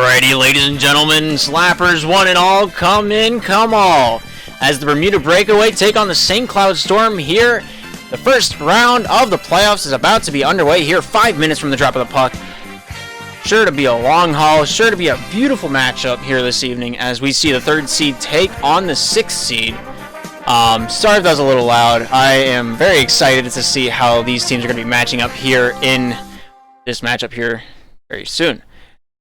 Alrighty, ladies and gentlemen, slappers one and all, come in, come all. As the Bermuda Breakaway take on the St. Cloud Storm here, the first round of the playoffs is about to be underway here, 5 minutes from the drop of the puck. Sure to be a long haul, sure to be a beautiful matchup here this evening as we see the 3rd seed take on the 6th seed. Sorry if that was a little loud. I am very excited to see how these teams are going to be matching up here in this matchup here very soon.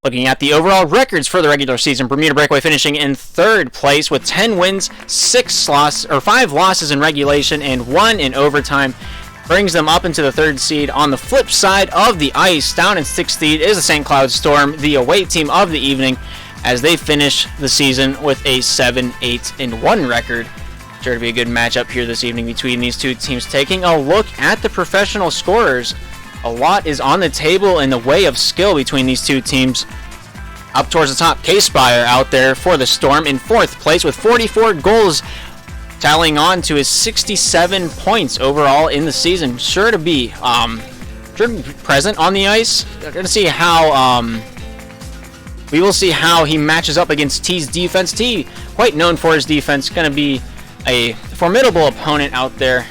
Looking at the overall records for the regular season, Bermuda Breakaway finishing in 3rd place with 10 wins, 5 losses in regulation, and 1 in overtime. Brings them up into the 3rd seed. On the flip side of the ice, down in 6th seed is the St. Cloud Storm, the away team of the evening, as they finish the season with a 7-8-1 record. Sure to be a good matchup here this evening between these two teams. Taking a look at the professional scorers, a lot is on the table in the way of skill between these two teams. Up towards the top, K-Spire out there for the Storm in 4th place with 44 goals, tallying on to his 67 points overall in the season. Sure to be present on the ice. We're going to see how we will see how he matches up against T's defense. T, quite known for his defense, going to be a formidable opponent out there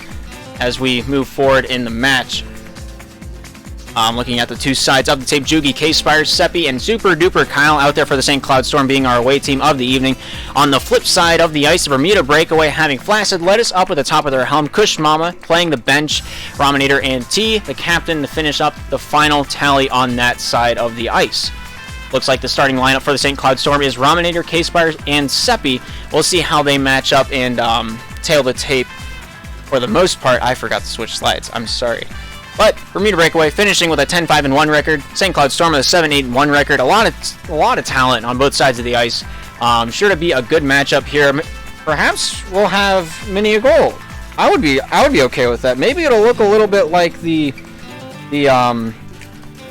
as we move forward in the match. Looking at the two sides of the tape, Jugi, K-Spire, Seppi, and Super Duper Kyle out there for the St. Cloud Storm being our away team of the evening. On the flip side of the ice, the Bermuda Breakaway having Flaccid Lettuce up at the top of their helm, Kush Mama playing the bench, Raminator and T, the captain, to finish up the final tally on that side of the ice. Looks like the starting lineup for the St. Cloud Storm is Raminator, K-Spire, and Seppi. We'll see how they match up and tail the tape. For the most part, I forgot to switch slides. I'm sorry. But Bermuda Breakaway finishing with a 10-5-1 record. St. Cloud Storm with a 7-8-1 record. A lot of talent on both sides of the ice. Sure to be a good matchup here. Perhaps we'll have many a goal. I would be okay with that. Maybe it'll look a little bit like the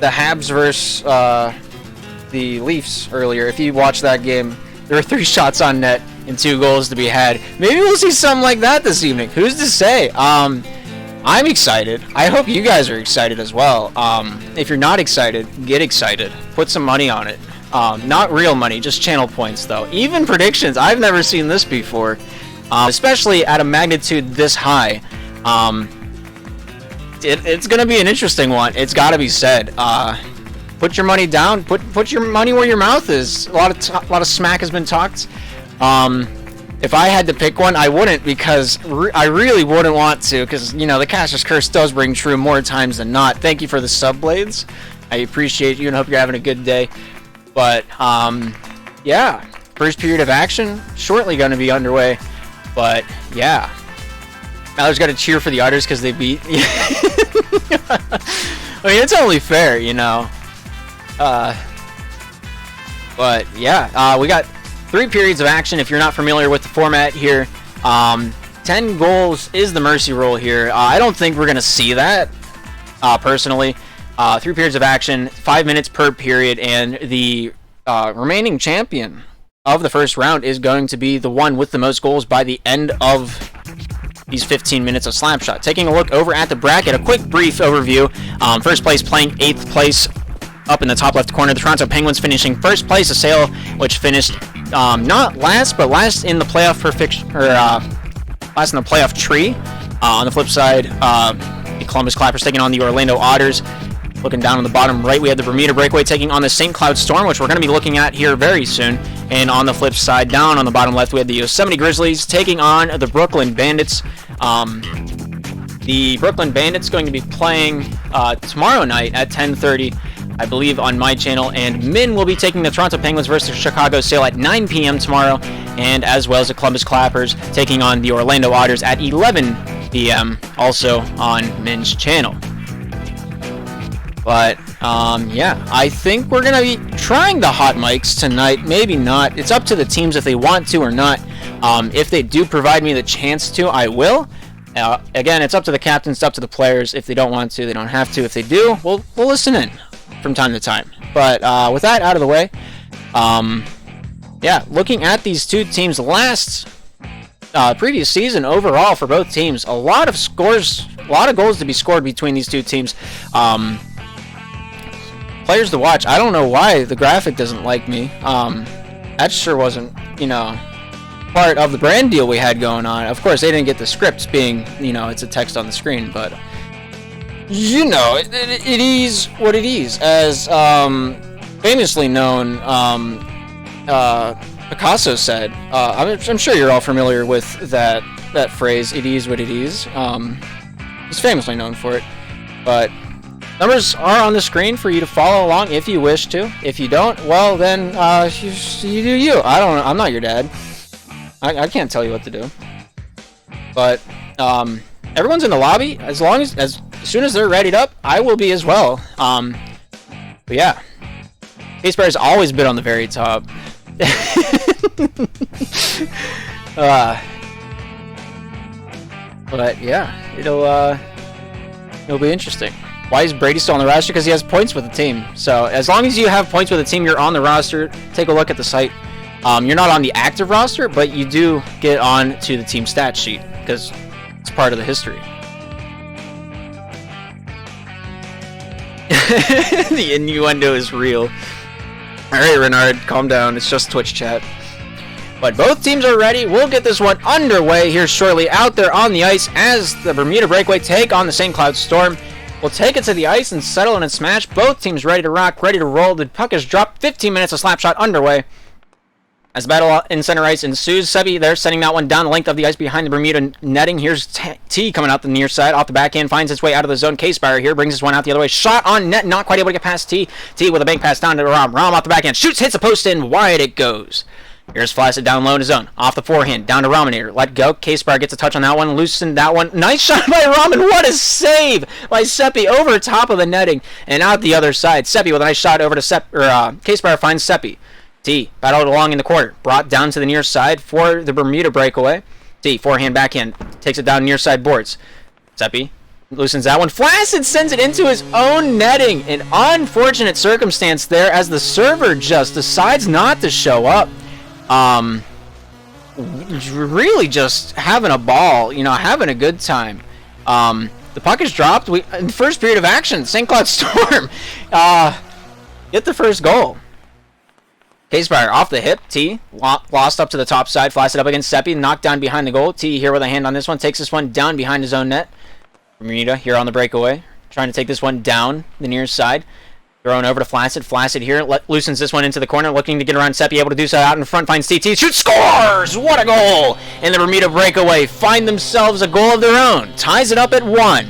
Habs versus the Leafs earlier. If you watched that game, there were 3 shots on net and 2 goals to be had. Maybe we'll see something like that this evening. Who's to say? I'm excited. I hope you guys are excited as well. If you're not excited, get excited. Put some money on it. Not real money, just channel points though. Even predictions. I've never seen this before, especially at a magnitude this high. It's going to be an interesting one. It's got to be said. Put your money down. Put your money where your mouth is. A lot of smack has been talked. If I had to pick one, I wouldn't, because I really wouldn't want to, because, you know, the Caster's Curse does ring true more times than not. Thank you for the sub-blades. I appreciate you and hope you're having a good day. But, yeah, first period of action shortly going to be underway. But, yeah. Mallard's got to cheer for the Otters because they beat. I mean, it's only fair, you know. But, yeah, we got 3 periods of action. If you're not familiar with the format here, 10 goals is the mercy rule here. I don't think we're going to see that, personally. 3 periods of action, 5 minutes per period, and the remaining champion of the first round is going to be the one with the most goals by the end of these 15 minutes of Slapshot. Taking a look over at the bracket, a quick brief overview. First place playing 8th place. Up in the top left corner, the Toronto Penguins finishing 1st place, a Sale which finished not last, but last in the playoff last in the playoff tree. On the flip side, the Columbus Clappers taking on the Orlando Otters. Looking down on the bottom right, we have the Bermuda Breakaway taking on the St. Cloud Storm, which we're going to be looking at here very soon. And on the flip side, down on the bottom left, we have the Yosemite Grizzlies taking on the Brooklyn Bandits. The Brooklyn Bandits going to be playing tomorrow night at 10:30. I believe on my channel, and Min will be taking the Toronto Penguins versus Chicago Sale at 9 p.m. tomorrow, and as well as the Columbus Clappers taking on the Orlando Otters at 11 p.m. also on Min's channel. But yeah, I think we're gonna be trying the hot mics tonight. Maybe not. It's up to the teams if they want to or not. If they do provide me the chance to, I will. Again, it's up to the captains, it's up to the players. If they don't want to, they don't have to. If they do, we'll listen in from time to time. But with that out of the way, yeah, looking at these two teams, last previous season overall for both teams, a lot of scores, a lot of goals to be scored between these two teams. players to watch. I don't know why the graphic doesn't like me. That sure wasn't, you know, part of the brand deal we had going on. Of course, they didn't get the scripts being, you know, it's a text on the screen, but you know, it is what it is. As famously known, Picasso said. I'm sure you're all familiar with that phrase. It is what it is. He's famously known for it, but numbers are on the screen for you to follow along if you wish to. If you don't, well then you do you. I don't. I'm not your dad. I can't tell you what to do. But everyone's in the lobby. As soon as they're readied up, I will be as well. But yeah, Case Bear's always been on the very top. But yeah, it'll be interesting. Why is Brady still on the roster? Because he has points with the team. So as long as you have points with the team, you're on the roster. Take a look at the site. You're not on the active roster, but you do get on to the team stat sheet because it's part of the history. The innuendo is real. Alright, Renard, calm down. It's just Twitch chat. But both teams are ready. We'll get this one underway here shortly out there on the ice as the Bermuda Breakaway take on the St. Cloud Storm. We'll take it to the ice and settle in and smash. Both teams ready to rock, ready to roll. The puck is dropped. 15 minutes of slap shot underway. As the battle in center ice ensues, Sebi there sending that one down the length of the ice behind the Bermuda netting. Here's T coming out the near side, off the backhand, finds its way out of the zone. K-Spire here brings this one out the other way. Shot on net, not quite able to get past T. T with a bank pass down to Rom. Rom off the backhand, shoots, hits the post in, wide it goes. Here's Flaccid down low in his zone. Off the forehand, down to Rominator. Let go. K-Spire gets a touch on that one, loosened that one. Nice shot by Ramen. What a save by Seppi over top of the netting and out the other side. Seppi with a nice shot over to K-Spire finds Seppi. T battled along in the corner, brought down to the near side for the Bermuda Breakaway. T forehand backhand takes it down near side boards. Seppi loosens that one. Flaccid sends it into his own netting. An unfortunate circumstance there as the server just decides not to show up. Really just having a ball, you know, having a good time. The puck is dropped. In the first period of action, St. Cloud Storm get the first goal. K-Spire off the hip. T lost up to the top side. Flaccid up against Seppi. Knocked down behind the goal. T here with a hand on this one. Takes this one down behind his own net. Bermuda here on the breakaway. Trying to take this one down the near side. Thrown over to Flaccid. Flaccid here loosens this one into the corner. Looking to get around Seppi. Able to do so out in front. Finds TT. Shoots. Scores! What a goal! And the Bermuda Breakaway find themselves a goal of their own. Ties it up at 1.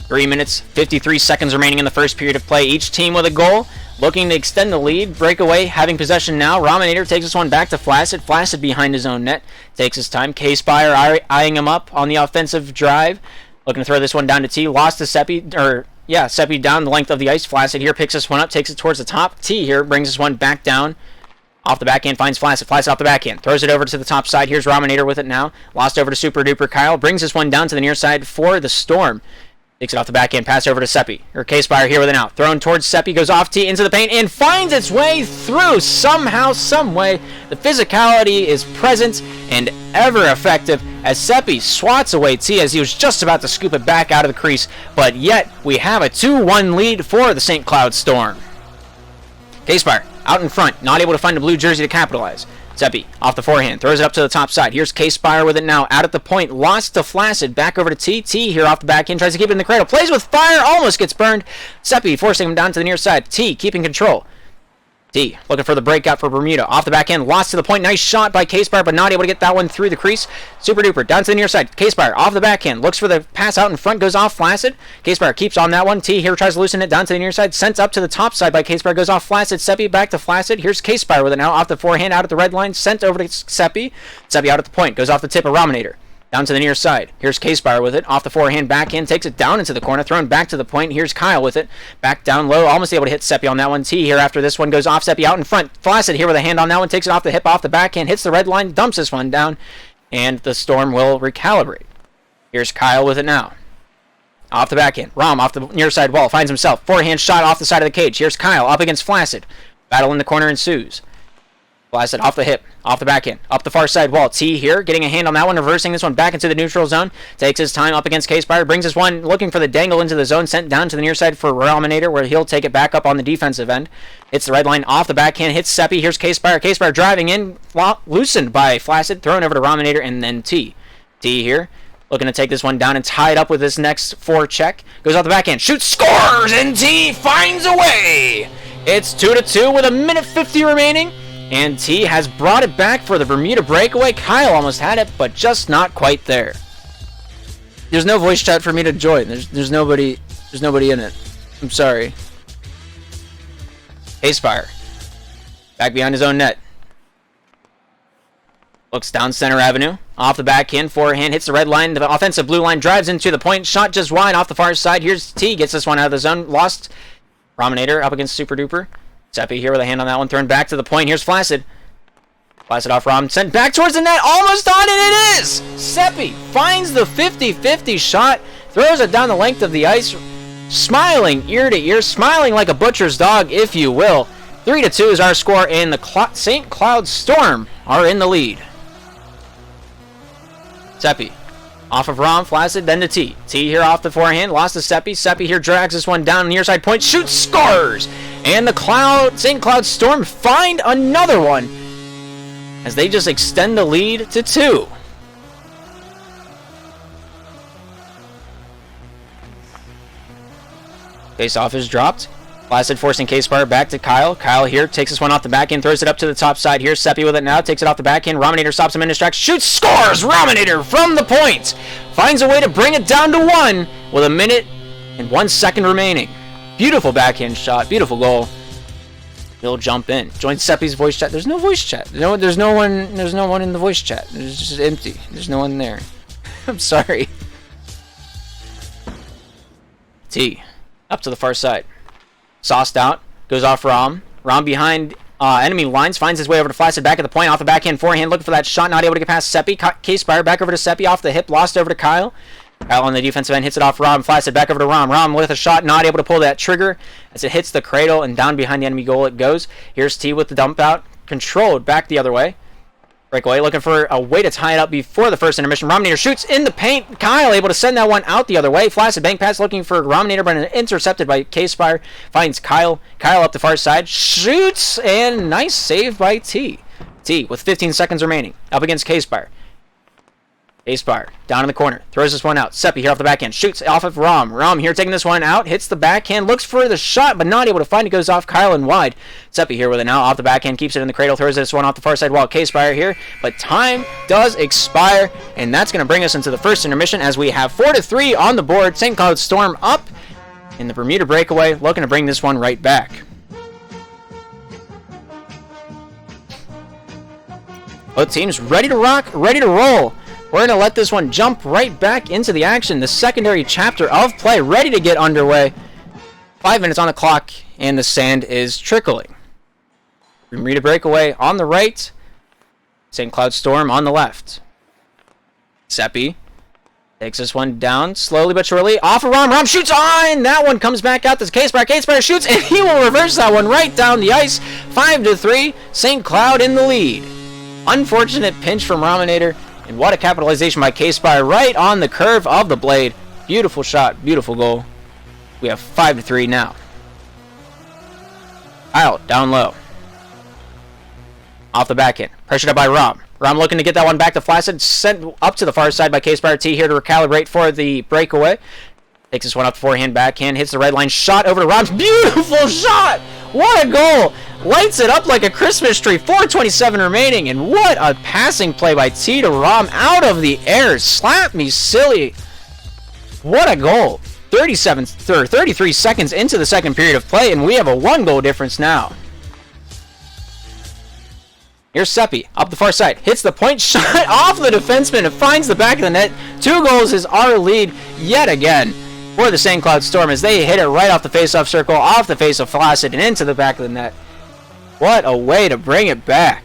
Three minutes, 53 seconds remaining in the first period of play. Each team with a goal, looking to extend the lead. Breakaway having possession now. Rominator takes this one back to Flaccid. Flaccid behind his own net. Takes his time. K-Spire eyeing him up on the offensive drive. Looking to throw this one down to T. Lost to Seppi. Seppi down the length of the ice. Flaccid here picks this one up. Takes it towards the top. T here brings this one back down. Off the backhand, finds Flaccid. Flaccid off the backhand. Throws it over to the top side. Here's Rominator with it now. Lost over to Super Duper Kyle. Brings this one down to the near side for the Storm. Takes it off the backhand, pass over to Seppi. Or K-Spire here with it now. Thrown towards Seppi, goes off T into the paint, and finds its way through somehow, some way. The physicality is present and ever effective as Seppi swats away T as he was just about to scoop it back out of the crease. But yet, we have a 2-1 lead for the St. Cloud Storm. K-Spire out in front, not able to find a blue jersey to capitalize. Seppi off the forehand, throws it up to the top side. Here's K-Spire with it now, out at the point, lost to Flaccid, back over to T. T here off the backhand, tries to keep it in the cradle, plays with fire, almost gets burned. Seppi forcing him down to the near side. T keeping control. T looking for the breakout for Bermuda. Off the backhand, lost to the point. Nice shot by K-Spire, but not able to get that one through the crease. Super Duper down to the near side. K-Spire off the backhand, looks for the pass out in front, goes off Flaccid. K-Spire keeps on that one. T here tries to loosen it down to the near side. Sent up to the top side by K-Spire, goes off Flaccid. Seppi back to Flaccid. Here's K-Spire with it now. Off the forehand, out at the red line. Sent over to Seppi. Seppi out at the point, goes off the tip of Rominator. Down to the near side. Here's K-Spire with it. Off the forehand, backhand, takes it down into the corner. Thrown back to the point. Here's Kyle with it. Back down low. Almost able to hit Seppi on that one. T here after this one goes off Seppi out in front. Flaccid here with a hand on that one. Takes it off the hip, off the backhand. Hits the red line. Dumps this one down. And the Storm will recalibrate. Here's Kyle with it now. Off the backhand. Rom off the near side wall. Finds himself. Forehand shot off the side of the cage. Here's Kyle up against Flaccid. Battle in the corner ensues. Flaccid off the hip, off the backhand, up the far side wall. T here, getting a hand on that one, reversing this one back into the neutral zone. Takes his time up against K-Spire, brings this one, looking for the dangle into the zone, sent down to the near side for Rominator, where he'll take it back up on the defensive end. Hits the red line off the backhand, hits Seppi. Here's K-Spire. K-Spire driving in, loosened by Flaccid, thrown over to Rominator, and then T. T here, looking to take this one down and tie it up with this next forecheck. Goes off the backhand, shoots, scores, and T finds a way. It's 2-2 with 1:50 remaining. And T has brought it back for the Bermuda Breakaway. Kyle almost had it, but just not quite there. There's no voice chat for me to join. There's nobody in it. I'm sorry. K-Spire. Back behind his own net. Looks down center avenue. Off the backhand, forehand, hits the red line. The offensive blue line drives into the point. Shot just wide off the far side. Here's T. Gets this one out of the zone. Lost. Rominator up against Super Duper. Seppi here with a hand on that one, thrown back to the point. Here's Flaccid. Flaccid off Rom, sent back towards the net, almost on it, it is! Seppi finds the 50-50 shot, throws it down the length of the ice, smiling ear to ear, smiling like a butcher's dog, if you will. 3-2 is our score, and the St. Cloud Storm are in the lead. Seppi. Off of Rom, Flaccid, then to T. T here off the forehand, lost to Seppi. Seppi here drags this one down near side point, shoots, scores! And the St. Cloud Storm find another one as they just extend the lead to 2. Face-off is dropped. Flaccid forcing K-Spire back to Kyle. Kyle here takes this one off the backhand, throws it up to the top side. Here's Seppi with it now, takes it off the backhand. Rominator stops him in his tracks, shoots, scores! Rominator from the point! Finds a way to bring it down to 1 with 1 minute and 1 second remaining. Beautiful backhand shot, beautiful goal. He'll jump in. Join Seppi's voice chat. There's no voice chat. There's no one in the voice chat. It's just empty. There's no one there. I'm sorry. T. Up to the far side. Sauced out. Goes off Rom. Rom behind enemy lines. Finds his way over to Flaccid. Back at the point. Off the backhand forehand. Looking for that shot. Not able to get past Seppi. K-Spire back over to Seppi. Off the hip. Lost over to Kyle. Kyle on the defensive end hits it off Rom. Flaccid back over to Rom. Rom with a shot, not able to pull that trigger as it hits the cradle and down behind the enemy goal it goes. Here's T with the dump out. Controlled back the other way. Breakaway looking for a way to tie it up before the first intermission. Rominator shoots in the paint. Kyle able to send that one out the other way. Flaccid bank pass looking for Rominator, but intercepted by K-Spire. Finds Kyle. Kyle up the far side. Shoots, and nice save by T. T with 15 seconds remaining. Up against K-Spire. K-Spire, down in the corner, throws this one out. Seppi here off the backhand, shoots off of Rom. Rom here taking this one out, hits the backhand, looks for the shot, but not able to find it, goes off Kyle and wide. Seppi here with it now, off the backhand, keeps it in the cradle, throws this one off the far side wall. K-Spire here, but time does expire, and that's going to bring us into the first intermission as we have 4-3 on the board. St. Cloud Storm up in the Bermuda Breakaway, looking to bring this one right back. Both teams ready to rock, ready to roll. We're going to let this one jump right back into the action. The secondary chapter of play ready to get underway. 5 minutes on the clock, and the sand is trickling. Bermuda Breakaway on the right. St. Cloud Storm on the left. Seppi takes this one down slowly but surely. Off of Rom. Rom shoots on. That one comes back out to K-Spire. K-Spire shoots, and he will reverse that one right down the ice. 5-3. St. Cloud in the lead. Unfortunate pinch from Rominator. And what a capitalization by K-Spire right on the curve of the blade. Beautiful shot, beautiful goal. We have 5-3 now. Out, down low. Off the backhand. Pressured up by Rom. Rom looking to get that one back to Flaccid. Sent up to the far side by K-Spire. T here to recalibrate for the breakaway. Takes this one up forehand, backhand. Hits the red line. Shot over to Rom. Beautiful shot! What a goal! Lights it up like a Christmas tree. 4:27 remaining, and what a passing play by T to Rom out of the air. Slap me silly. What a goal. 33 seconds into the second period of play, and we have a 1-goal difference now. Here's Seppi, up the far side. Hits the point shot off the defenseman and finds the back of the net. 2 goals is our lead yet again for the St. Cloud Storm as they hit it right off the face-off circle, off the face of Flaccid, and into the back of the net. What a way to bring it back.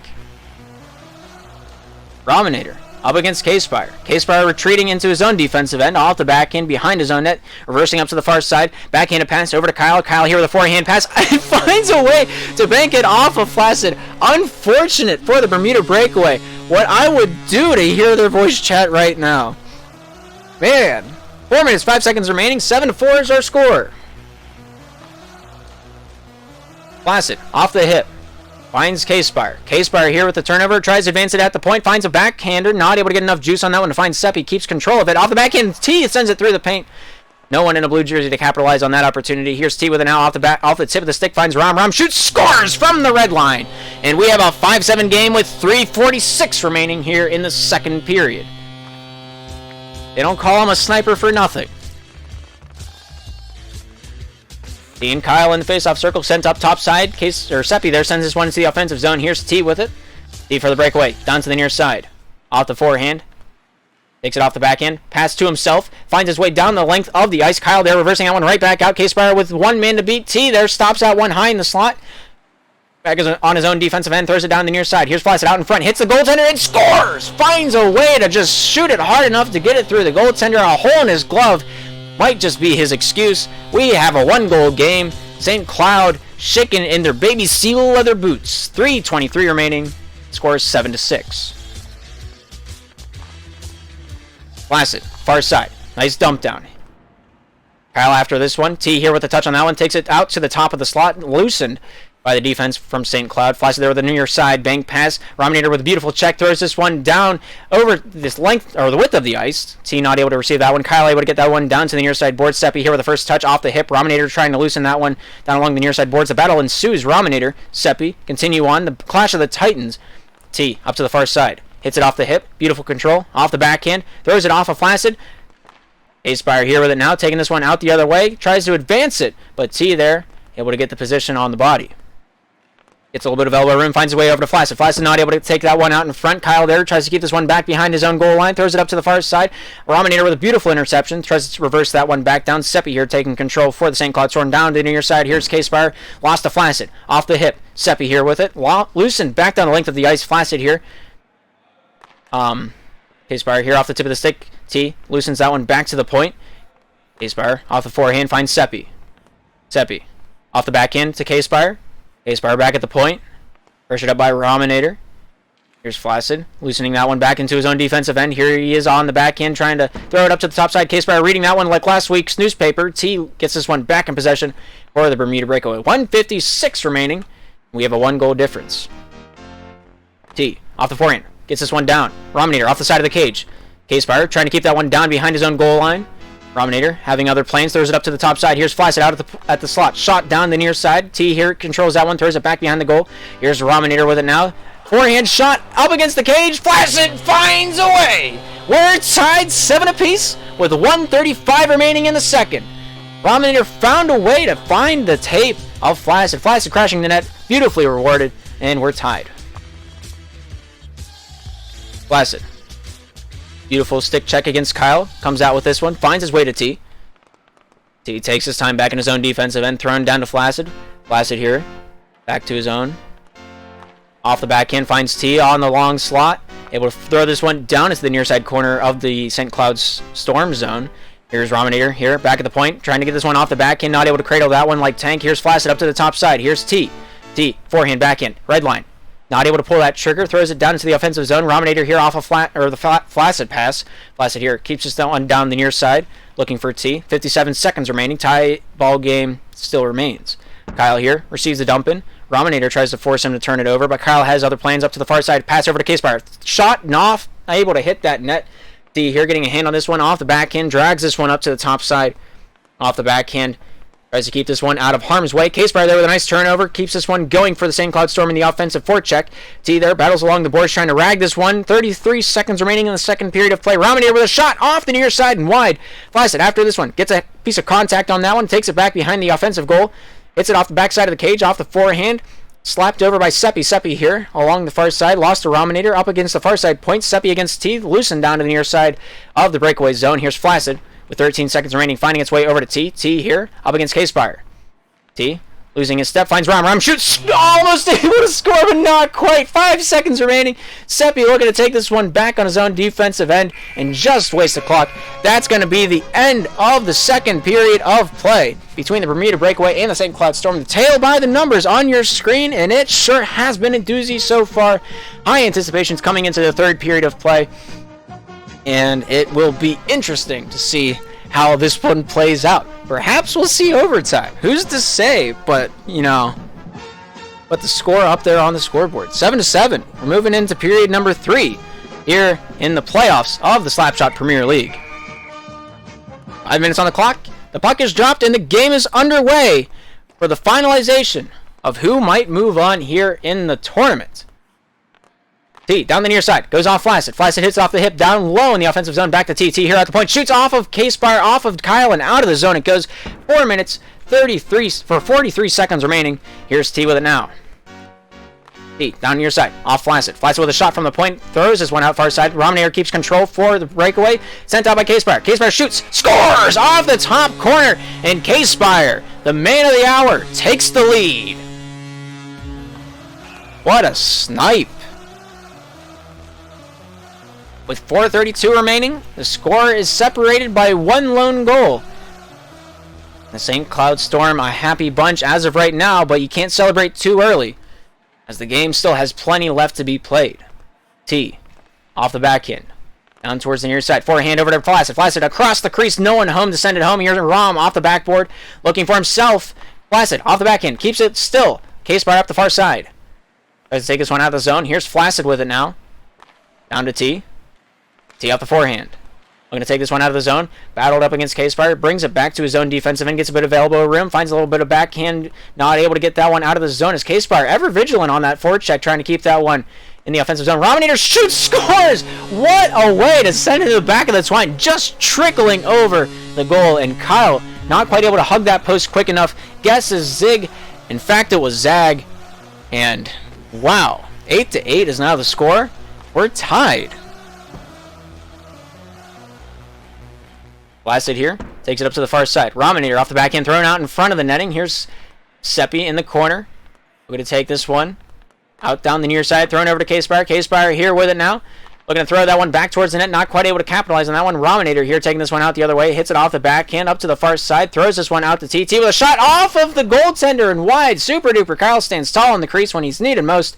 Rominator up against K-Spire. K-Spire retreating into his own defensive end, off the backhand behind his own net, reversing up to the far side, backhanded pass over to Kyle. Kyle here with a forehand pass, finds a way to bank it off of Flaccid. Unfortunate for the Bermuda Breakaway. What I would do to hear their voice chat right now. Man, 4 minutes, 5 seconds remaining, 7-4 is our score. Flaccid, off the hip. Finds K-Spire. K-Spire here with the turnover. Tries to advance it at the point. Finds a backhander. Not able to get enough juice on that one to find Seppi. Keeps control of it. Off the backhand. T sends it through the paint. No one in a blue jersey to capitalize on that opportunity. Here's T with it now off the tip of the stick. Finds Rom. Rom shoots. Scores from the red line. And we have a 5-7 game with 3:46 remaining here in the second period. They don't call him a sniper for nothing. T and Kyle in the face-off circle, sent up top side. Seppi there sends this one into the offensive zone. Here's T with it. T for the breakaway, down to the near side. Off the forehand. Takes it off the backhand. Pass to himself. Finds his way down the length of the ice. Kyle there reversing that one right back out. K-Spire with one man to beat. T there stops that one high in the slot. Back on his own defensive end. Throws it down the near side. Here's Flaccid out in front. Hits the goaltender and scores! Finds a way to just shoot it hard enough to get it through the goaltender. A hole in his glove. Might just be his excuse. We have a 1-goal game. St. Cloud shaking in their baby seal leather boots. 3:23 remaining. Score 7-6. Flaccid, far side. Nice dump down. Kyle after this one. T here with a touch on that one. Takes it out to the top of the slot. Loosened by the defense from St. Cloud. Flaccid there with the near side. Bank pass. Rominator with a beautiful check. Throws this one down over this length, or the width of the ice. T not able to receive that one. Kyle able to get that one down to the near side board. Seppi here with the first touch off the hip. Rominator trying to loosen that one down along the near side boards. The battle ensues. Rominator, Seppi continue on. The clash of the Titans. T up to the far side. Hits it off the hip. Beautiful control. Off the backhand. Throws it off of Flaccid. K-Spire here with it now. Taking this one out the other way. Tries to advance it. But T there able to get the position on the body. Gets a little bit of elbow room, finds a way over to Flaccid. Flaccid not able to take that one out in front. Kyle there tries to keep this one back behind his own goal line. Throws it up to the far side. Rominator with a beautiful interception. Tries to reverse that one back down. Seppi here taking control for the St. Cloud Storm down to the near side. Here's K-Spire. Lost to Flaccid. Off the hip. Seppi here with it. Loosened back down the length of the ice. Flaccid here. K-Spire here off the tip of the stick. T loosens that one back to the point. K-Spire off the forehand finds Seppi. Seppi off the backhand to K-Spire. K-Spire back at the point. Pressured up by Rominator. Here's Flaccid, loosening that one back into his own defensive end. Here he is on the backhand, trying to throw it up to the top side. K-Spire reading that one like last week's newspaper. T gets this one back in possession for the Bermuda Breakaway. 1:56 remaining. We have a 1-goal difference. T off the forehand. Gets this one down. Rominator off the side of the cage. K-Spire trying to keep that one down behind his own goal line. Rominator having other plans, throws it up to the top side. Here's Flaccid out at the slot. Shot down the near side. T here controls that one, throws it back behind the goal. Here's Rominator with it now. Forehand shot up against the cage. Flaccid finds a way. We're tied 7 apiece with 1:35 remaining in the second. Rominator found a way to find the tape of Flaccid. Flaccid crashing the net. Beautifully rewarded. And we're tied. Flaccid. Beautiful stick check against Kyle. Comes out with this one. Finds his way to T. T takes his time back in his own defensive end. Thrown down to Flaccid. Flaccid here. Back to his own. Off the backhand. Finds T on the long slot. Able to throw this one down into the near side corner of the St. Cloud's Storm zone. Here's Rominator here. Back at the point. Trying to get this one off the backhand. Not able to cradle that one like Tank. Here's Flaccid up to the top side. Here's T. T. Forehand backhand. Red line. Not able to pull that trigger. Throws it down into the offensive zone. Rominator here off a Flaccid pass. Flaccid here keeps this one down the near side. Looking for T. 57 seconds remaining. Tie ball game still remains. Kyle here receives the dump in. Rominator tries to force him to turn it over, but Kyle has other plans up to the far side. Pass over to K-Spire. Shot and off. Not able to hit that net. T here getting a hand on this one off the backhand. Drags this one up to the top side. Off the backhand. Tries to keep this one out of harm's way. K-Spire there with a nice turnover. Keeps this one going for the St. Cloud Storm in the offensive forecheck. T there battles along the boards trying to rag this one. 33 seconds remaining in the second period of play. Rominator with a shot off the near side and wide. Flaccid after this one gets a piece of contact on that one. Takes it back behind the offensive goal. Hits it off the backside of the cage, off the forehand. Slapped over by Seppi. Seppi here along the far side. Lost to Rominator up against the far side point. Seppi against T. Loosened down to the near side of the breakaway zone. Here's Flaccid with 13 seconds remaining, finding its way over to T. T here up against K-Spire. T Losing his step, finds Rom. Rom shoots, almost able to score, but not quite. 5 seconds remaining. Seppi looking to take this one back on his own defensive end and just waste the clock. That's going to be the end of the second period of play between the Bermuda Breakaway and the St. Cloud Storm. The tale by the numbers on your screen, and it sure has been a doozy so far. High anticipations coming into the third period of play, and it will be interesting to see how this one plays out. Perhaps we'll see overtime. Who's to say? But, but the score up there on the scoreboard. 7-7. We're moving into period number 3 here in the playoffs of the Slapshot Premier League. 5 minutes on the clock. The puck is dropped and the game is underway for the finalization of who might move on here in the tournament. T, down the near side, goes off Flaccid. Flaccid hits off the hip, down low in the offensive zone, back to T. T here at the point, shoots off of K-Spire, off of Kyle, and out of the zone it goes. 4 minutes, 43 seconds remaining. Here's T with it now. T, down near side, off Flaccid. Flaccid with a shot from the point, throws this one out far side. Rominator keeps control for the breakaway, sent out by K-Spire. K-Spire shoots, scores off the top corner, and K-Spire, the man of the hour, takes the lead. What a snipe. With 4:32 remaining, the score is separated by one lone goal. The St. Cloud Storm, a happy bunch as of right now, but you can't celebrate too early, as the game still has plenty left to be played. T, off the backhand, down towards the near side. Forehand over to Flaccid. Flaccid across the crease, no one home to send it home. Here's Rom off the backboard, looking for himself. Flaccid off the backhand, keeps it still. K-Spire up the far side. Tries to take this one out of the zone. Here's Flaccid with it now. Down to T. T off the forehand. Looking to take this one out of the zone. Battled up against K-Spire. Brings it back to his own defensive end. Gets a bit of elbow room. Finds a little bit of backhand. Not able to get that one out of the zone. As K-Spire ever vigilant on that forecheck. Trying to keep that one in the offensive zone. Rominator shoots. Scores! What a way to send it to the back of the twine. Just trickling over the goal. And Kyle not quite able to hug that post quick enough. Guesses zig. In fact, it was zag. And wow. 8-8 is now the score. We're tied. Flaccid here, takes it up to the far side. Rominator off the backhand, thrown out in front of the netting. Here's Seppi in the corner. We're going to take this one out down the near side, thrown over to K-Spire. K-Spire here with it now. Looking to throw that one back towards the net, not quite able to capitalize on that one. Rominator here taking this one out the other way, hits it off the backhand up to the far side, throws this one out to TT with a shot off of the goaltender and wide. Super duper Kyle stands tall in the crease when he's needed most.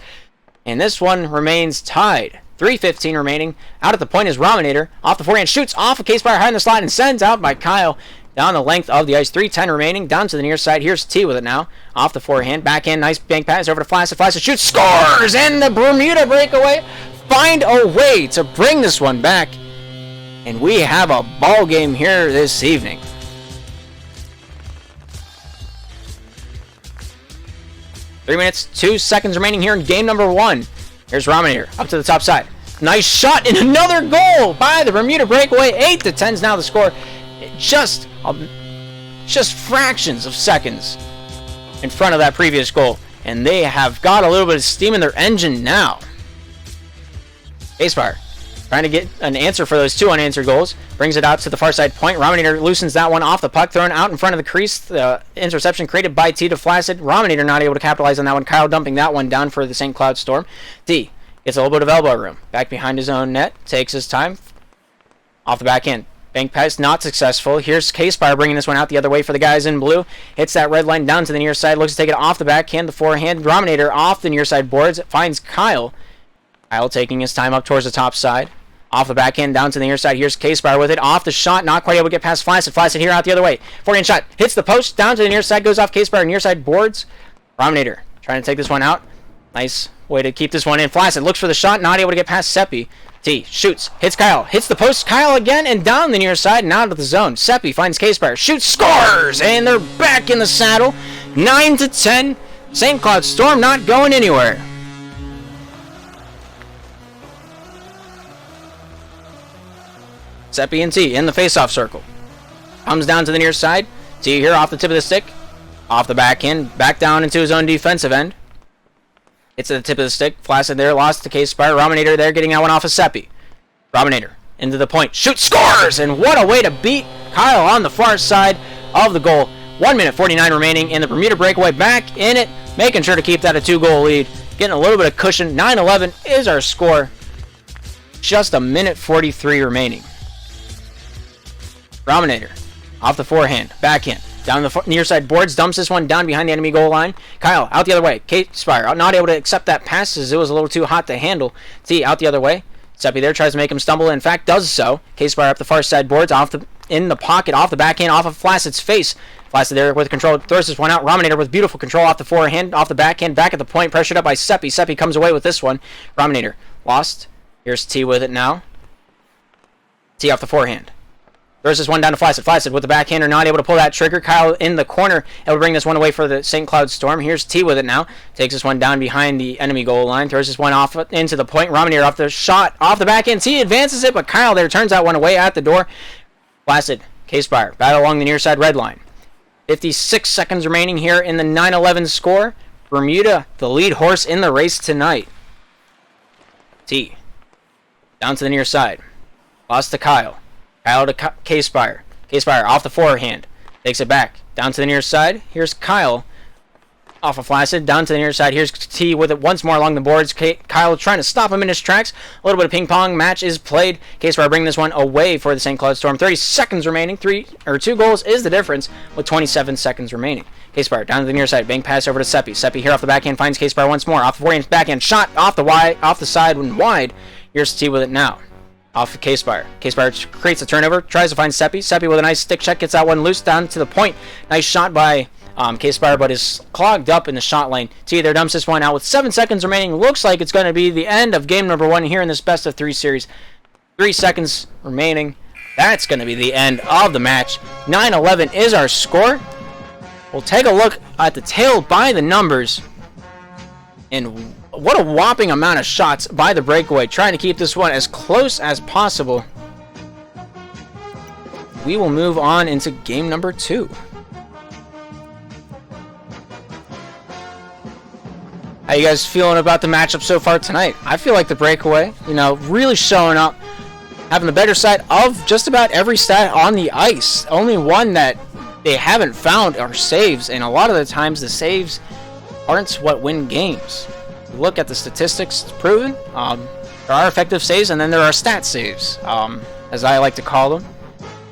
And this one remains tied. 3:15 remaining. Out at the point is Rominator. Off the forehand, shoots off of K-Spire high in the slot and sends out by Kyle down the length of the ice. 3:10 remaining. Down to the near side. Here's T with it now. Off the forehand. Backhand. Nice bank pass over to Flaccid. Flaccid shoots. Scores! And the Bermuda Breakaway find a way to bring this one back. And we have a ball game here this evening. Three minutes, 2 seconds remaining here in game number 1. Here's Rominator up to the top side. Nice shot and another goal by the Bermuda Breakaway. 8-10 is now the score. Just fractions of seconds in front of that previous goal. And they have got a little bit of steam in their engine now. K-Spire trying to get an answer for those 2 unanswered goals. Brings it out to the far side point. Rominator loosens that one off the puck, thrown out in front of the crease. The interception created by T to Flaccid. Rominator not able to capitalize on that one. Kyle dumping that one down for the St. Cloud Storm. D gets a little bit of elbow room. Back behind his own net. Takes his time. Off the backhand. Bank pass not successful. Here's K-Spire bringing this one out the other way for the guys in blue. Hits that red line down to the near side. Looks to take it off the backhand. The forehand. Rominator off the near side boards. Finds Kyle. Kyle taking his time up towards the top side. Off the backhand, down to the near side. Here's K-Spire with it. Off the shot, not quite able to get past Flaccid. Flaccid here out the other way. Forehand shot. Hits the post, down to the near side. Goes off K-Spire, near side boards. Rominator trying to take this one out. Nice way to keep this one in. Flaccid looks for the shot, not able to get past Seppi. T shoots, hits Kyle. Hits the post, Kyle again, and down the near side and out of the zone. Seppi finds K-Spire. Shoots, scores! And they're back in the saddle. 9-10. St. Cloud Storm not going anywhere. Seppi and T in the face-off circle. Comes down to the near side. T here off the tip of the stick. Off the backhand. Back down into his own defensive end. It's at the tip of the stick. Flaccid there. Lost to K-Spire. Rominator there getting that one off of Seppi. Rominator into the point. Shoots. Scores! And what a way to beat Kyle on the far side of the goal 1 minute 49 remaining in the Bermuda Breakaway, back in it, making sure to keep that a 2-goal lead. Getting a little bit of cushion. 9-11 is our score. Just a minute 43 remaining. Rominator off the forehand, backhand, down the near side boards, dumps this one down behind the enemy goal line. Kyle out the other way. K-Spire not able to accept that pass as it was a little too hot to handle. T out the other way. Seppi there tries to make him stumble. In fact, does so. K-Spire up the far side boards, in the pocket, off the backhand, off of Flaccid's face. Flacid there with control, throws this one out. Rominator with beautiful control off the forehand, off the backhand, back at the point, pressured up by Seppi. Seppi comes away with this one. Rominator lost. Here's T with it now. T off the forehand. Throws this one down to Flacid. Flacid with the backhander, not able to pull that trigger. Kyle in the corner, able to bring this one away for the St. Cloud Storm. Here's T with it now. Takes this one down behind the enemy goal line. Throws this one off into the point. Rominator off the shot, off the backhand. T advances it, but Kyle there turns that one away at the door. Flacid, K-Spire, battle along the near side red line. 56 seconds remaining here in the 9-11 score. Bermuda, the lead horse in the race tonight. T. Down to the near side. Lost to Kyle. Kyle to K-Spire. K-Spire off the forehand. Takes it back. Down to the near side. Here's Kyle. Off of Flacid. Down to the near side. Here's T with it once more along the boards. Kyle trying to stop him in his tracks. A little bit of ping pong. Match is played. K-Spire bringing this one away for the St. Cloud Storm. 30 seconds remaining. 2 goals is the difference with 27 seconds remaining. K-Spire down to the near side. Bank pass over to Seppi. Seppi here off the backhand finds K-Spire once more. Off the forehand backhand shot off the side and wide. Here's T with it now. Off of K-Spire. K-Spire creates a turnover. Tries to find Seppi. Seppi with a nice stick check. Gets that one loose down to the point. Nice shot by K-Spire, but is clogged up in the shot lane. T there dumps this one out with 7 seconds remaining. Looks like it's going to be the end of game number 1 here in this best of 3 series. 3 seconds remaining. That's going to be the end of the match. 9-11 is our score. We'll take a look at the tail by the numbers. And what a whopping amount of shots by the Breakaway, trying to keep this one as close as possible. We will move on into game number 2. How you guys feeling about the matchup so far tonight? I feel like the Breakaway, really showing up, having the better side of just about every stat on the ice. Only one that they haven't found are saves, and a lot of the times the saves aren't what win games. Look at the statistics, it's proven. There are effective saves, and then there are stat saves, as I like to call them.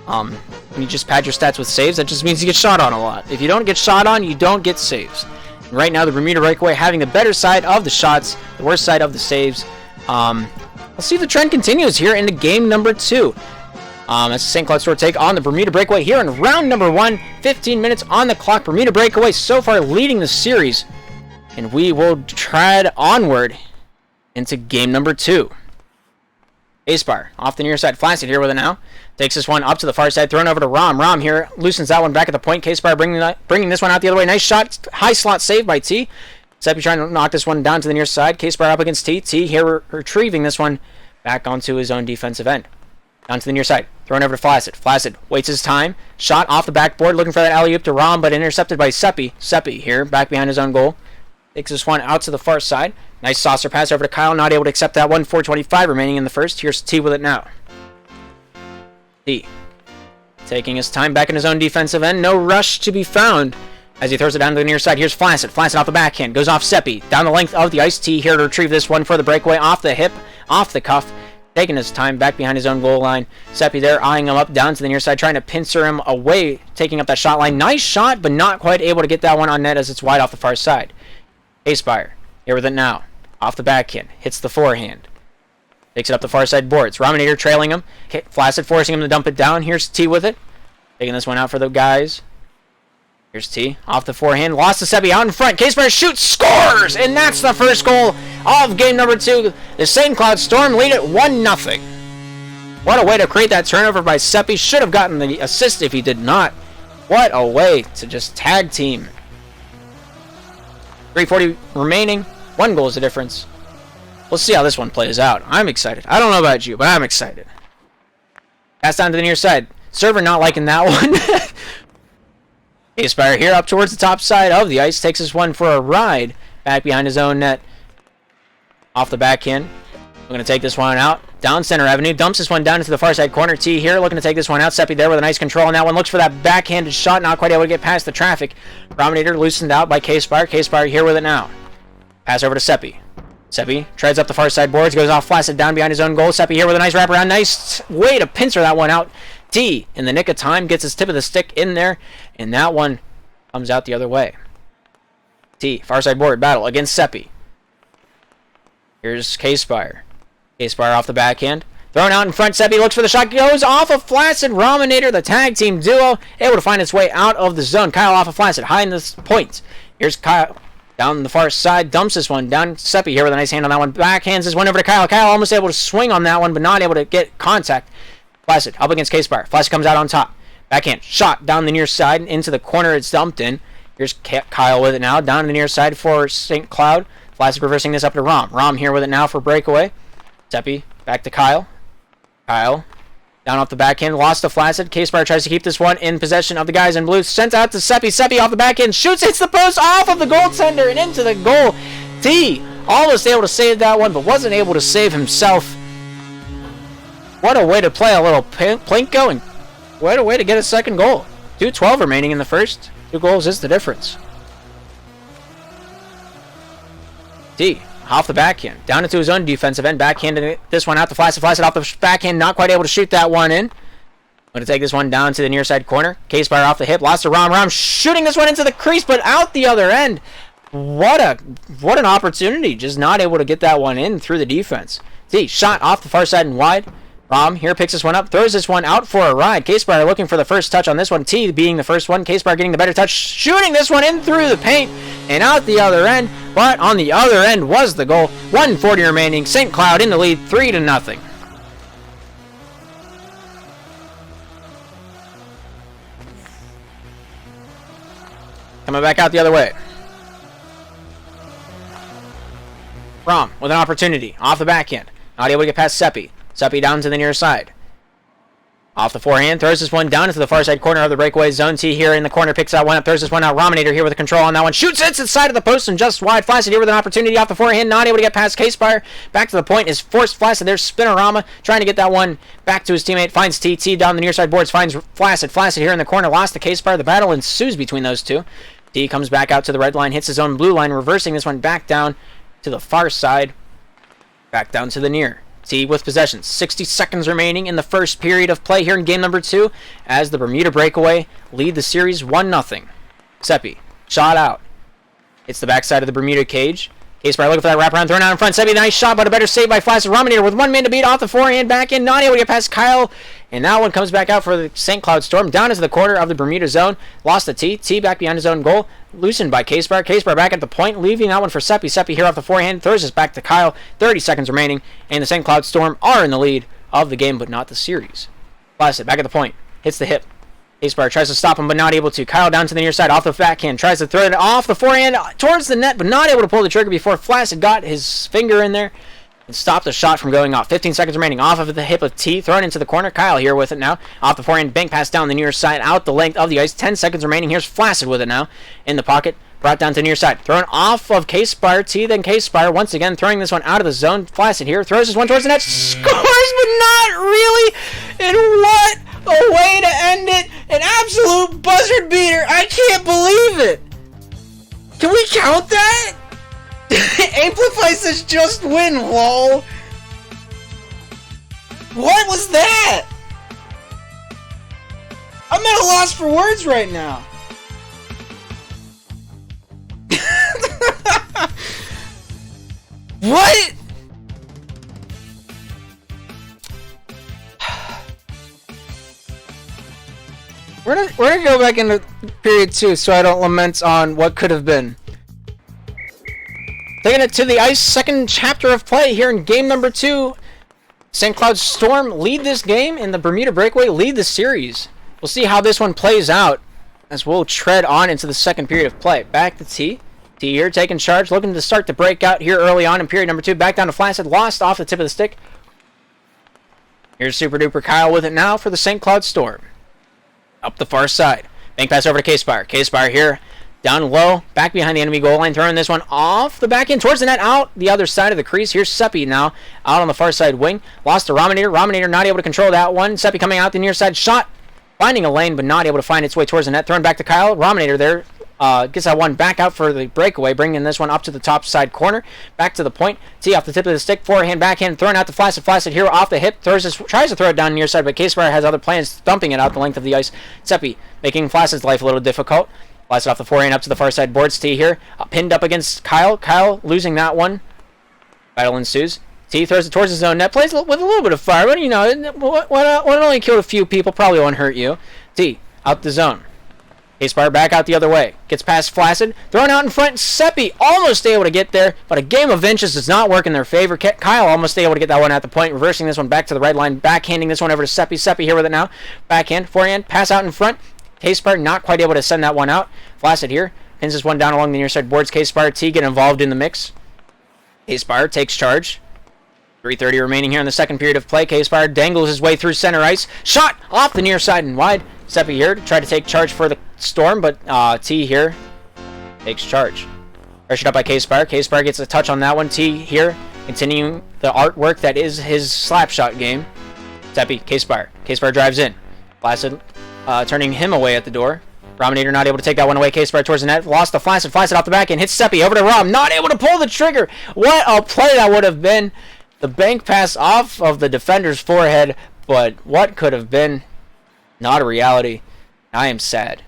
When you just pad your stats with saves, that just means you get shot on a lot. If you don't get shot on, you don't get saves. And right now, the Bermuda Breakaway having the better side of the shots, the worst side of the saves. Let's see if the trend continues here into game number 2. That's the St. Cloud Storm take on the Bermuda Breakaway here in round number 1. 15 minutes on the clock. Bermuda Breakaway so far leading the series. And we will tread onward into game number 2. K-Spire off the near side. Flacid here with it now. Takes this one up to the far side. Thrown over to Rom. Rom here loosens that one back at the point. K-Spire bringing this one out the other way. Nice shot. High slot save by T. Seppi trying to knock this one down to the near side. K-Spire up against T. T here retrieving this one back onto his own defensive end. Down to the near side. Thrown over to Flacid. Flacid waits his time. Shot off the backboard. Looking for that alley-oop to Rom, but intercepted by Seppi. Seppi here back behind his own goal. Takes this one out to the far side. Nice saucer pass over to Kyle. Not able to accept that one. 4:25 remaining in the first. Here's T with it now. T. Taking his time back in his own defensive end. No rush to be found as he throws it down to the near side. Here's Flacid. Flacid off the backhand. Goes off Seppi. Down the length of the ice. T here to retrieve this one for the Breakaway. Off the hip. Off the cuff. Taking his time back behind his own goal line. Seppi there eyeing him up down to the near side. Trying to pincer him away. Taking up that shot line. Nice shot, but not quite able to get that one on net as it's wide off the far side. K-Spire here with it now. Off the backhand. Hits the forehand. Takes it up the far side boards. Rominator trailing him. Flacid forcing him to dump it down. Here's T with it. Taking this one out for the guys. Here's T. Off the forehand. Lost to Seppi out in front. K-Spire shoots. Scores! And that's the first goal of game number 2. The St. Cloud Storm lead it 1-0. What a way to create that turnover by Seppi. Should have gotten the assist if he did not. What a way to just tag team. 3:40 remaining. 1 goal is the difference. We'll see how this one plays out. I'm excited. I don't know about you, but I'm excited. Pass down to the near side. Server not liking that one. K-Spire here up towards the top side of the ice. Takes this one for a ride. Back behind his own net. Off the backhand. We're going to take this one out. Down center avenue. Dumps this one down into the far side corner. T here looking to take this one out. Seppi there with a nice control on that one. Looks for that backhanded shot. Not quite able to get past the traffic. Prominator loosened out by K-Spire. K-Spire here with it now. Pass over to Seppi. Seppi treads up the far side boards. Goes off flaccid down behind his own goal. Seppi here with a nice wraparound. Nice way to pincer that one out. T in the nick of time gets his tip of the stick in there. And that one comes out the other way. T, far side board battle against Seppi. Here's K-Spire. K-Spire off the backhand. Thrown out in front. Seppi looks for the shot. Goes off of Flaccid. Rominator, the tag team duo, able to find its way out of the zone. Kyle off of Flaccid. High in the point. Here's Kyle down the far side. Dumps this one down. Seppi here with a nice hand on that one. Backhands this one over to Kyle. Kyle almost able to swing on that one, but not able to get contact. Flaccid up against K-Spire. Flaccid comes out on top. Backhand. Shot down the near side. Into the corner it's dumped in. Here's Kyle with it now. Down the near side for St. Cloud. Flaccid reversing this up to Rom. Rom here with it now for Breakaway. Seppi back to Kyle. Kyle down off the backhand. Lost to Flaccid. K-Spire tries to keep this one in possession of the guys in blue. Sent out to Seppi. Seppi off the backhand. Shoots. Hits the post off of the goaltender and into the goal. T almost able to save that one, but wasn't able to save himself. What a way to play a little Plinko, and what a way to get a second goal. 2:12 remaining in the first. 2 goals is the difference. T off the backhand, down into his own defensive end, backhanding this one out to Flaccid. Flaccid off the backhand, not quite able to shoot that one in. Going to take this one down to the near side corner. K-Spire off the hip, lost to Rom. Rom shooting this one into the crease, but out the other end. What an opportunity, just not able to get that one in through the defense. T shot off the far side and wide. Rom here picks this one up, throws this one out for a ride. K-Spire looking for the first touch on this one. T being the first one. K-Spire getting the better touch, shooting this one in through the paint and out the other end. But on the other end was the goal. 1:40 remaining. St. Cloud in the lead, 3-0. Coming back out the other way. Rom with an opportunity off the backhand. Not able to get past Seppi. Seppi down to the near side. Off the forehand, throws this one down into the far side corner of the breakaway zone. T here in the corner, picks out one up, throws this one out. Rominator here with a control on that one. Shoots it to the side of the post and just wide. Flaccid here with an opportunity off the forehand, not able to get past K-Spire. Back to the point is forced Flaccid. There's Spinorama trying to get that one back to his teammate. Finds T. T down the near side boards, finds Flaccid. Flaccid here in the corner, lost to K-Spire. The battle ensues between those two. T comes back out to the red line, hits his own blue line, reversing this one back down to the far side. Back down to the near. T with possession. 60 seconds remaining in the first period of play here in game number 2 as the Bermuda Breakaway lead the series 1-0. Seppi, shot out. It's the backside of the Bermuda cage. K-Spire looking for that wraparound, thrown out in front. Seppi, nice shot, but a better save by Flaccid. Rominator with 1 man to beat off the forehand, back in, not able to get past Kyle. And that one comes back out for the St. Cloud Storm, down into the corner of the Bermuda zone. Lost to T. T back behind his own goal. Loosened by K-Spire. K-Spire back at the point, leaving that one for Seppi. Seppi here off the forehand, throws this back to Kyle. 30 seconds remaining, and the St. Cloud Storm are in the lead of the game, but not the series. Flaccid back at the point, hits the hip. K-Spire tries to stop him, but not able to. Kyle down to the near side, off the backhand, tries to throw it off the forehand towards the net, but not able to pull the trigger before Flaccid got his finger in there and stopped the shot from going off. 15 seconds remaining, off of the hip of T, thrown into the corner. Kyle here with it now. Off the forehand, bank pass down the near side, out the length of the ice. 10 seconds remaining. Here's Flaccid with it now. In the pocket, brought down to the near side. Thrown off of K-Spire. T, then K-Spire once again throwing this one out of the zone. Flaccid here, throws this one towards the net. Scores, but not really. And what a way to end it. An absolute buzzard beater. I can't believe it. Can we count that? Amplifies this just win, lol. What was that? I'm at a loss for words right now. What? We're gonna go back into period 2 so I don't lament on what could have been. Taking it to the ice, second chapter of play here in game number 2. St. Cloud Storm lead this game, and the Bermuda Breakaway lead the series. We'll see how this one plays out as we'll tread on into the second period of play. Back to T. T here taking charge, looking to start the breakout here early on in period number 2. Back down to Flaccid, lost off the tip of the stick. Here's Super Duper Kyle with it now for the St. Cloud Storm. Up the far side. Bank pass over to K-Spire. K-Spire here Down low, back behind the enemy goal line, throwing this one off the back end towards the net, out the other side of the crease. Here's Seppi now, out on the far side wing. Lost to Rominator. Rominator not able to control that one. Seppi coming out the near side, shot, finding a lane, but not able to find its way towards the net. Thrown back to Kyle. Rominator there. Gets that one back out for the breakaway, bringing this one up to the top side corner. Back to the point. T off the tip of the stick, forehand, backhand, thrown out to Flaccid. Flaccid here off the hip, tries to throw it down near side, but K-Spire has other plans, thumping it out the length of the ice. Seppi making Flaccid's life a little difficult. Flacid off the forehand up to the far side boards. T here, pinned up against Kyle. Kyle losing that one. Battle ensues. T throws it towards his own net, plays with a little bit of fire, but you know, what only killed a few people, probably won't hurt you. T out the zone. K-Spire back out the other way. Gets past Flaccid. Thrown out in front. Seppi almost able to get there, but a game of inches does not work in their favor. Kyle almost able to get that one at the point. Reversing this one back to the right line. Backhanding this one over to Seppi. Seppi here with it now. Backhand, forehand, pass out in front. K-Spire not quite able to send that one out. Flaccid here. Pins this one down along the near side boards. K-Spire, T get involved in the mix. K-Spire takes charge. 3:30 remaining here in the second period of play. K-Spire dangles his way through center ice. Shot off the near side and wide. Seppi here to try to take charge for the Storm, but T here takes charge. Pressured up by K-Spire. K-Spire gets a touch on that one. T here continuing the artwork that is his slap shot game. Seppi, K-Spire. K-Spire drives in. Flaccid turning him away at the door. Rominator not able to take that one away. K-Spire towards the net. Lost to Flaccid. Flaccid off the back and hits Seppi over to Rom. Not able to pull the trigger. What a play that would have been. The bank pass off of the defender's forehead, but what could have been? Not a reality. I am sad.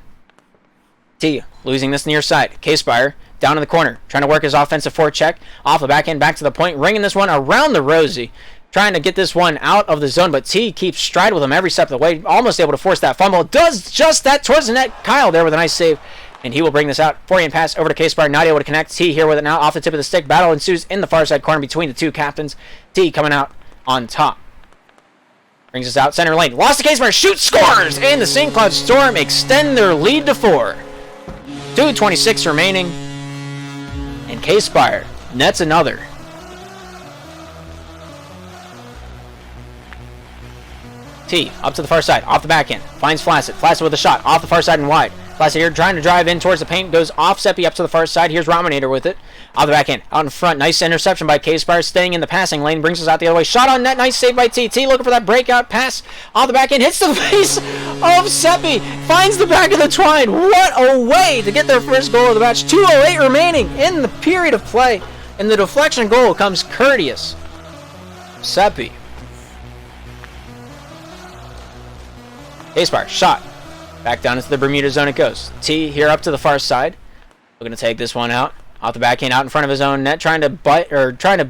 T losing this near side. K-Spire down in the corner, trying to work his offensive forecheck. Off the back end, back to the point, ringing this one around the Rosie. Trying to get this one out of the zone, but T keeps stride with him every step of the way. Almost able to force that fumble. Does just that towards the net. Kyle there with a nice save, and he will bring this out. Forehand pass over to K-Spire, not able to connect. T here with it now, off the tip of the stick. Battle ensues in the far side corner between the two captains. T coming out on top. Brings us out center lane. Lost to K-Spire. Shoots, scores! And the St. Cloud Storm extend their lead to 4. 2:26 remaining. And K-Spire nets another. T up to the far side. Off the back end. Finds Flaccid. Flaccid with a shot. Off the far side and wide. Flaccid here trying to drive in towards the paint. Goes off Seppi up to the far side. Here's Rominator with it. Off the back end. Out in front. Nice interception by K-Spire. Staying in the passing lane. Brings us out the other way. Shot on net. Nice save by T. T looking for that breakout pass. Off the back end. Hits the face of Seppi. Finds the back of the twine. What a way to get their first goal of the match. 2:08 remaining in the period of play. And the deflection goal comes courteous. Seppi. K-Spire. Shot. Back down into the Bermuda zone it goes. T here up to the far side. Looking to take this one out. Off the backhand, out in front of his own net, trying to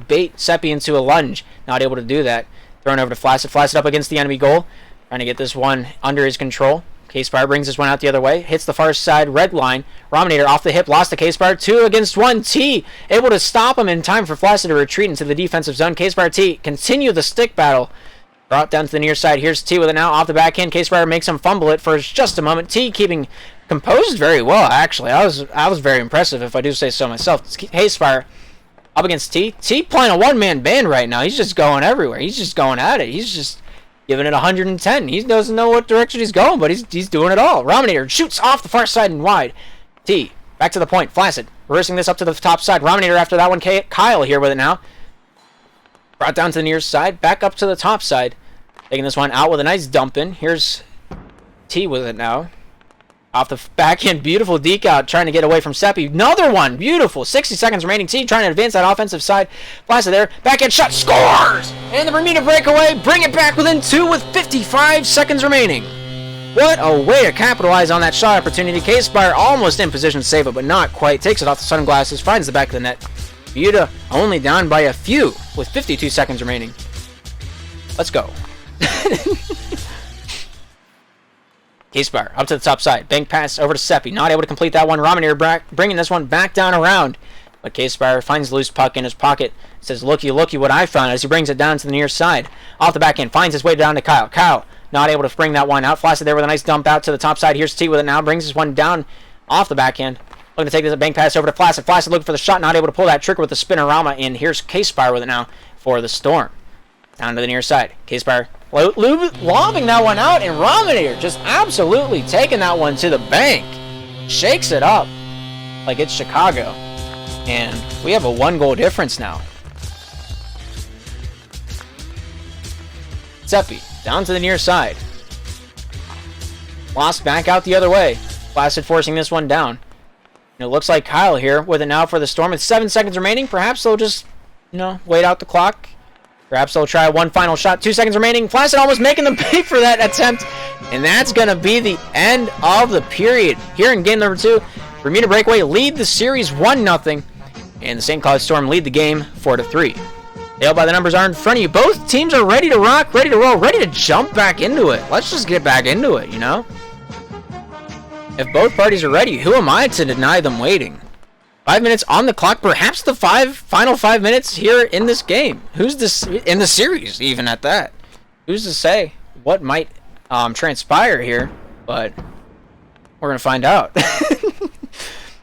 bait Seppi into a lunge. Not able to do that. Thrown over to Flaccid. Flaccid up against the enemy goal. Trying to get this one under his control. K-Spire brings this one out the other way. Hits the far side red line. Rominator off the hip. Lost to K-Spire. 2 against 1. T able to stop him in time for Flaccid to retreat into the defensive zone. K-Spire T continue the stick battle. Brought down to the near side. Here's T with it now. Off the backhand. K-Spire makes him fumble it for just a moment. T keeping composed very well, actually. I was very impressive, if I do say so myself. K-Spire up against T. T playing a one-man band right now. He's just going everywhere. He's just going at it. He's just giving it 110. He doesn't know what direction he's going, but he's doing it all. Rominator shoots off the far side and wide. T back to the point. Flaccid reversing this up to the top side. Rominator after that one. Kyle here with it now. Brought down to the near side. Back up to the top side. Taking this one out with a nice dump in. Here's T with it now. Off the backhand. Beautiful deke out. Trying to get away from Seppi. Another one. Beautiful. 60 seconds remaining. T trying to advance that offensive side. Flaccid there. Backhand shot. Scores! And the Bermuda breakaway. Bring it back within 2 with 55 seconds remaining. What a way to capitalize on that shot opportunity. K-Spire almost in position to save it, but not quite. Takes it off the sunglasses. Finds the back of the net. Bermuda only down by a few with 52 seconds remaining. Let's go. K-Spire up to the top side. Bank pass over to Seppi. Not able to complete that one. Rominator bringing this one back down around. But K-Spire finds the loose puck in his pocket. Says, looky, looky what I found, as he brings it down to the near side. Off the back end. Finds his way down to Kyle. Kyle not able to bring that one out. Flaccid there with a nice dump out to the top side. Here's T with it now. Brings this one down off the backhand. Looking to take this bank pass over to Flaccid. Flaccid looking for the shot. Not able to pull that trigger with the spinorama. And here's K-Spire with it now for the Storm. Down to the near side. K-Spire lobbing that one out, and Rominator just absolutely taking that one to the bank. Shakes it up. like it's Chicago. And we have a 1-goal difference now. Seppi, down to the near side. Lost back out the other way. Placid forcing this one down. And it looks like Kyle here with it now for the Storm. With 7 seconds remaining. Perhaps they'll just, wait out the clock. Perhaps they'll try one final shot. 2 seconds remaining. Placid almost making them pay for that attempt. And that's going to be the end of the period. Here in game number 2, Bermuda Breakaway lead the series 1-0. And the St. Cloud Storm lead the game 4-3. Nailed by the numbers are in front of you. Both teams are ready to rock, ready to roll, ready to jump back into it. Let's just get back into it, If both parties are ready, who am I to deny them waiting? 5 minutes on the clock, perhaps the final 5 minutes here in this game. Who's this in the series, even at that? Who's to say what might transpire here? But we're gonna find out.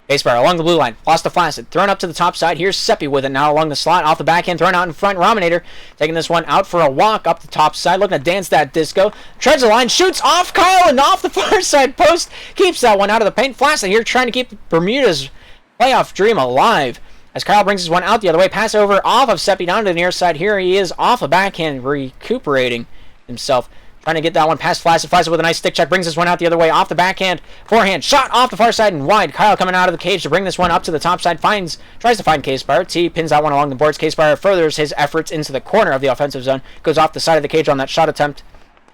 K-Spire along the blue line, lost to Flaccid, thrown up to the top side. Here's Seppi with it now along the slot, off the backhand, thrown out in front. Rominator taking this one out for a walk up the top side, looking to dance that disco. Treads the line, shoots off Kyle and off the far side post, keeps that one out of the paint. Flaccid here trying to keep Bermuda's playoff dream alive as Kyle brings this one out the other way. Pass over off of Seppi down to the near side. Here he is off a backhand, recuperating himself. Trying to get that one past Flaccid. Flaccid with a nice stick check. Brings this one out the other way. Off the backhand. Forehand. Shot off the far side and wide. Kyle coming out of the cage to bring this one up to the top side. Tries to find K-Spire. T pins that one along the boards. K-Spire furthers his efforts into the corner of the offensive zone. Goes off the side of the cage on that shot attempt.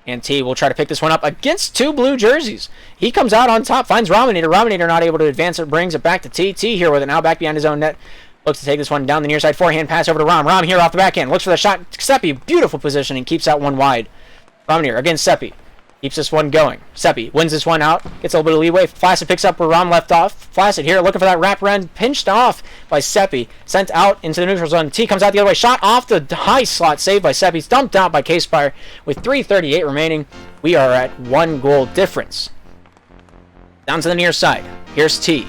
And T will try to pick this one up against 2 blue jerseys. He comes out on top. Finds Rominator. Rominator not able to advance it. Brings it back to T. T here with it now back behind his own net. Looks to take this one down the near side. Forehand pass over to Rom. Rom here off the backhand. Looks for the shot. Seppi. Beautiful positioning. Keeps that one wide. Rominator against Seppi. Keeps this one going. Seppi wins this one out. Gets a little bit of leeway. Flaccid picks up where Rom left off. Flaccid here looking for that wraparound. Pinched off by Seppi. Sent out into the neutral zone. T comes out the other way. Shot off the high slot. Saved by Seppi. Dumped out by K-Spire. With 3:38 remaining, we are at 1-goal difference. Down to the near side. Here's T.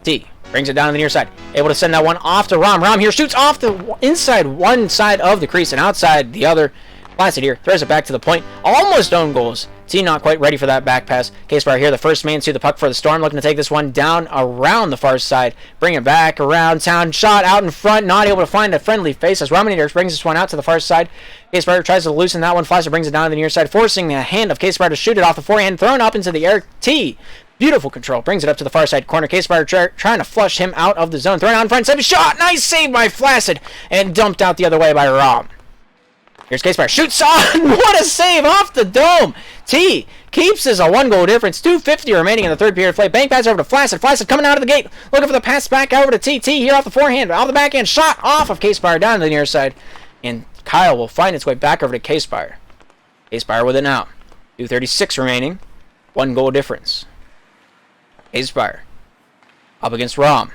T brings it down to the near side. Able to send that one off to Rom. Rom here shoots off the inside one side of the crease and outside the other. Flaccid here, throws it back to the point. Almost own goals. T not quite ready for that back pass. K-Spire here, the first man to the puck for the Storm, looking to take this one down around the far side. Bring it back around town. Shot out in front, not able to find a friendly face as Rominator brings this one out to the far side. K-Spire tries to loosen that one. Flaccid brings it down to the near side, forcing the hand of K-Spire to shoot it off the forehand, thrown up into the air. T, beautiful control, brings it up to the far side corner. K-Spire trying to flush him out of the zone. Thrown out in front, shot, nice save by Flaccid, and dumped out the other way by Rom. Here's K-Spire. Shoots on! What a save off the dome! T keeps this a 1-goal difference. 2:50 remaining in the third period play. Bank pass over to Flaccid. Flaccid coming out of the gate. Looking for the pass back over to T. T here off the forehand. Off the backhand. Shot off of K-Spire down to the near side. And Kyle will find its way back over to K-Spire. K-Spire with it now. 2:36 remaining. 1-goal difference. K-Spire up against Rom.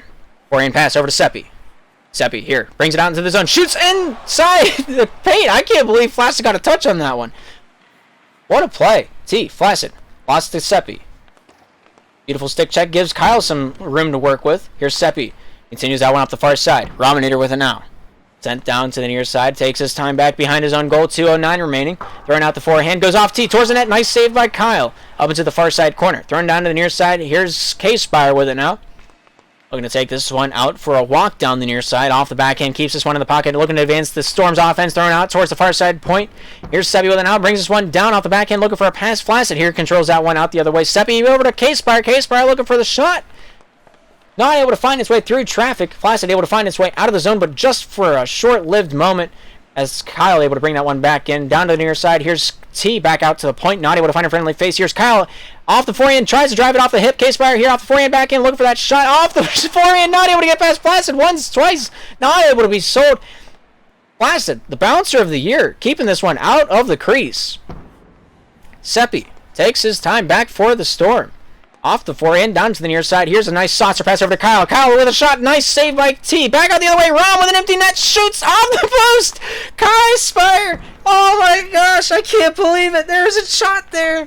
Forehand pass over to Seppi. Seppi here brings it out into the zone, shoots inside the paint. I can't believe Flaccid got a touch on that one. What a play. T, Flaccid, lost to Seppi. Beautiful stick check gives Kyle some room to work with. Here's Seppi, continues that one up the far side. Rominator with it now. Sent down to the near side, takes his time back behind his own goal. 2:09 remaining. Throwing out the forehand, goes off T towards the net. Nice save by Kyle. Up into the far side corner. Thrown down to the near side. Here's K-Spire with it now. Looking to take this one out for a walk down the near side. Off the backhand, keeps this one in the pocket. Looking to advance the Storm's offense. Thrown out towards the far side point. Here's Seppi with it now. Brings this one down off the backhand. Looking for a pass. Flaccid here controls that one out the other way. Seppi over to K-Spire. K-Spire looking for the shot. Not able to find its way through traffic. Flaccid able to find its way out of the zone, but just for a short-lived moment as Kyle able to bring that one back in. Down to the near side. Here's T back out to the point. Not able to find a friendly face. Here's Kyle off the forehand. Tries to drive it off the hip. K-Spire here off the forehand back in. Looking for that shot off the forehand. Not able to get past Flaccid once, twice. Not able to be sold. Flaccid, the bouncer of the year, keeping this one out of the crease. Seppi takes his time back for the Storm. Off the forehand, down to the near side. Here's a nice saucer pass over to Kyle. Kyle with a shot. Nice save by T. Back out the other way. Rom with an empty net. Shoots off the post. K-Spire. Oh my gosh. I can't believe it. There's a shot there.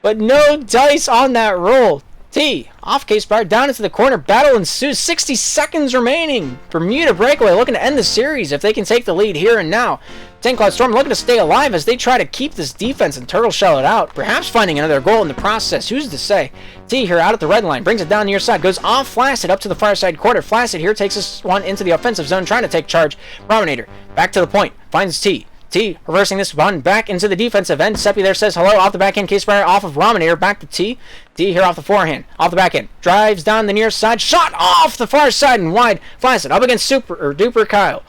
But no dice on that roll. T off K-Spire, down into the corner. Battle ensues. 60 seconds remaining. Bermuda Breakaway looking to end the series if they can take the lead here and now. St. Cloud Storm looking to stay alive as they try to keep this defense and turtle shell it out, perhaps finding another goal in the process. Who's to say? T here out at the red line, brings it down near side, goes off Flaccid up to the far side quarter. Flaccid here takes this one into the offensive zone, trying to take charge. Prominator back to the point, finds T. T reversing this one back into the defensive end. Seppi there says hello off the backhand. K-Spire off of Rominator back to T. T here off the forehand, off the backhand. Drives down the near side. Shot off the far side and wide. Flaccid up against Super or Duper Kyle.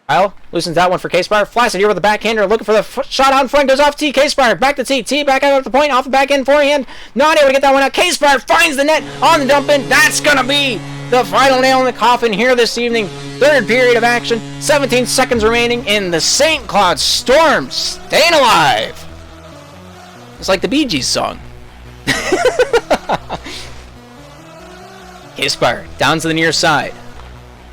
Kyle loosens that one for K-Spire. Flaccid here with the backhander looking for the shot out in front. Goes off T. K-Spire back to T. T back out at the point off the backhand forehand. Not able to get that one out. K-Spire finds the net on the dump in. That's going to be the final nail in the coffin here this evening. Third period of action. 17 seconds remaining in the St. Cloud Storm staying alive. It's like the Bee Gees song. K-Spire down to the near side.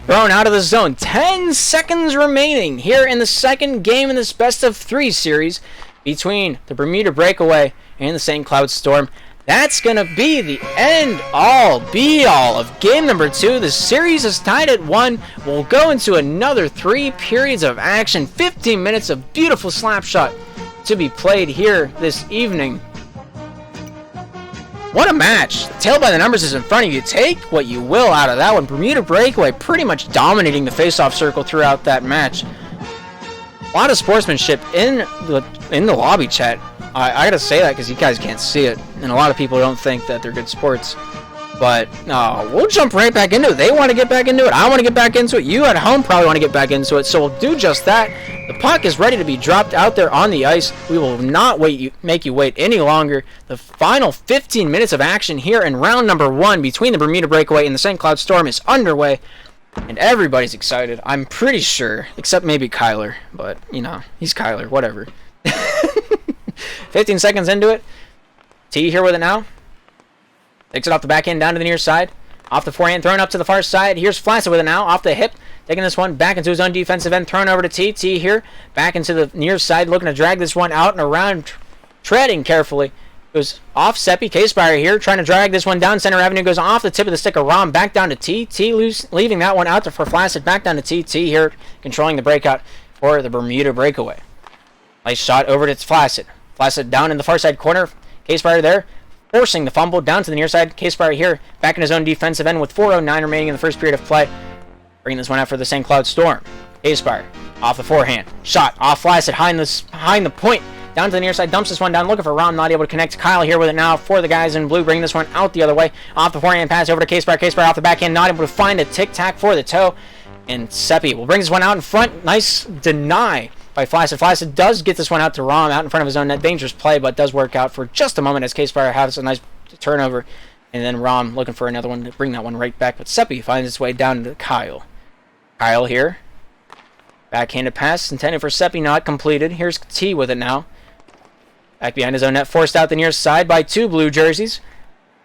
Thrown out of the zone. 10 seconds remaining here in the second game in this best-of-3 series between the Bermuda Breakaway and the St. Cloud Storm. That's going to be the end-all, be-all of game number 2. The series is tied at 1. We'll go into another 3 periods of action. 15 minutes of beautiful slap shot to be played here this evening. What a match. The tail by the numbers is in front of you. Take what you will out of that one. Bermuda Breakaway pretty much dominating the face-off circle throughout that match. A lot of sportsmanship in the lobby chat. I gotta say that because you guys can't see it, and a lot of people don't think that they're good sports. But we'll jump right back into it. They want to get back into it. I want to get back into it. You at home probably want to get back into it. So we'll do just that. The puck is ready to be dropped out there on the ice. We will not make you wait any longer. The final 15 minutes of action here in round number 1 between the Bermuda Breakaway and the St. Cloud Storm is underway. And everybody's excited. I'm pretty sure, except maybe Kyler. But, you know, he's Kyler. Whatever. 15 seconds into it. T here with it now. Takes it off the backhand down to the near side. Off the forehand, thrown up to the far side. Here's Flaccid with it now. Off the hip. Taking this one back into his own defensive end. Thrown over to T. T here. Back into the near side. Looking to drag this one out and around. Treading carefully. Goes off Seppi. K-Spire here. Trying to drag this one down center avenue. Goes off the tip of the stick of Rom. Back down to T. T leaving that one out there for Flaccid. Back down to T. T here. Controlling the breakout for the Bermuda Breakaway. Nice shot over to Flaccid. Flaccid down in the far side corner. K-Spire there. Forcing the fumble down to the near side. K-Spire here. Back in his own defensive end with 4:09 remaining in the first period of play. Bringing this one out for the St. Cloud Storm. K-Spire off the forehand. Shot off Flaccid. Behind the point. Down to the near side. Dumps this one down. Looking for Rom. Not able to connect. Kyle here with it now for the guys in blue. Bringing this one out the other way. Off the forehand pass over to K-Spire. K-Spire off the backhand. Not able to find a tic-tac for the toe. And Seppi will bring this one out in front. Nice deny by Flaccid. Flaccid does get this one out to Rom out in front of his own net. Dangerous play, but does work out for just a moment as K-Spire has a nice turnover. And then Rom looking for another one to bring that one right back. But Seppi finds its way down to Kyle. Kyle here. Backhanded pass intended for Seppi, not completed. Here's T with it now. Back behind his own net. Forced out the near side by 2 blue jerseys.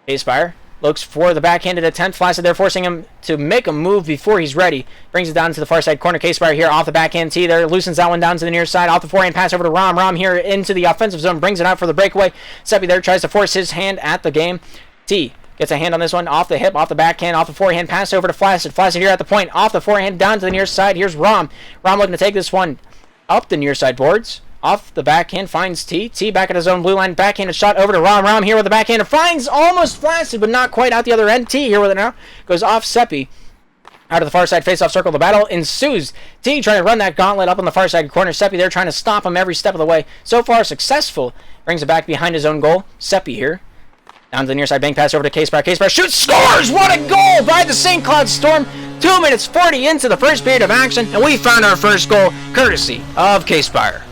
K-Spire looks for the backhanded attempt. Flaccid there forcing him to make a move before he's ready. Brings it down to the far side corner. K-Spire here off the backhand. T there loosens that one down to the near side. Off the forehand pass over to Rom. Rom here into the offensive zone. Brings it out for the breakaway. Seppi there tries to force his hand at the game. T gets a hand on this one. Off the hip, off the backhand, off the forehand. Pass over to Flaccid. Flaccid here at the point. Off the forehand down to the near side. Here's Rom. Rom looking to take this one up the near side boards. Off the backhand, finds T. T back at his own blue line. Backhanded shot over to Rom. Rom here with the backhand. Finds almost Flaccid, but not quite out the other end. T here with it now. Goes off Seppi. Out of the far side face-off circle. The battle ensues. T trying to run that gauntlet up on the far side corner. Seppi there trying to stop him every step of the way. So far successful. Brings it back behind his own goal. Seppi here. Down to the near side. Bank pass over to K-Spire. K-Spire shoots. Scores! What a goal by the St. Cloud Storm. 2 minutes 40 into the first period of action. And we found our first goal courtesy of K-Spire.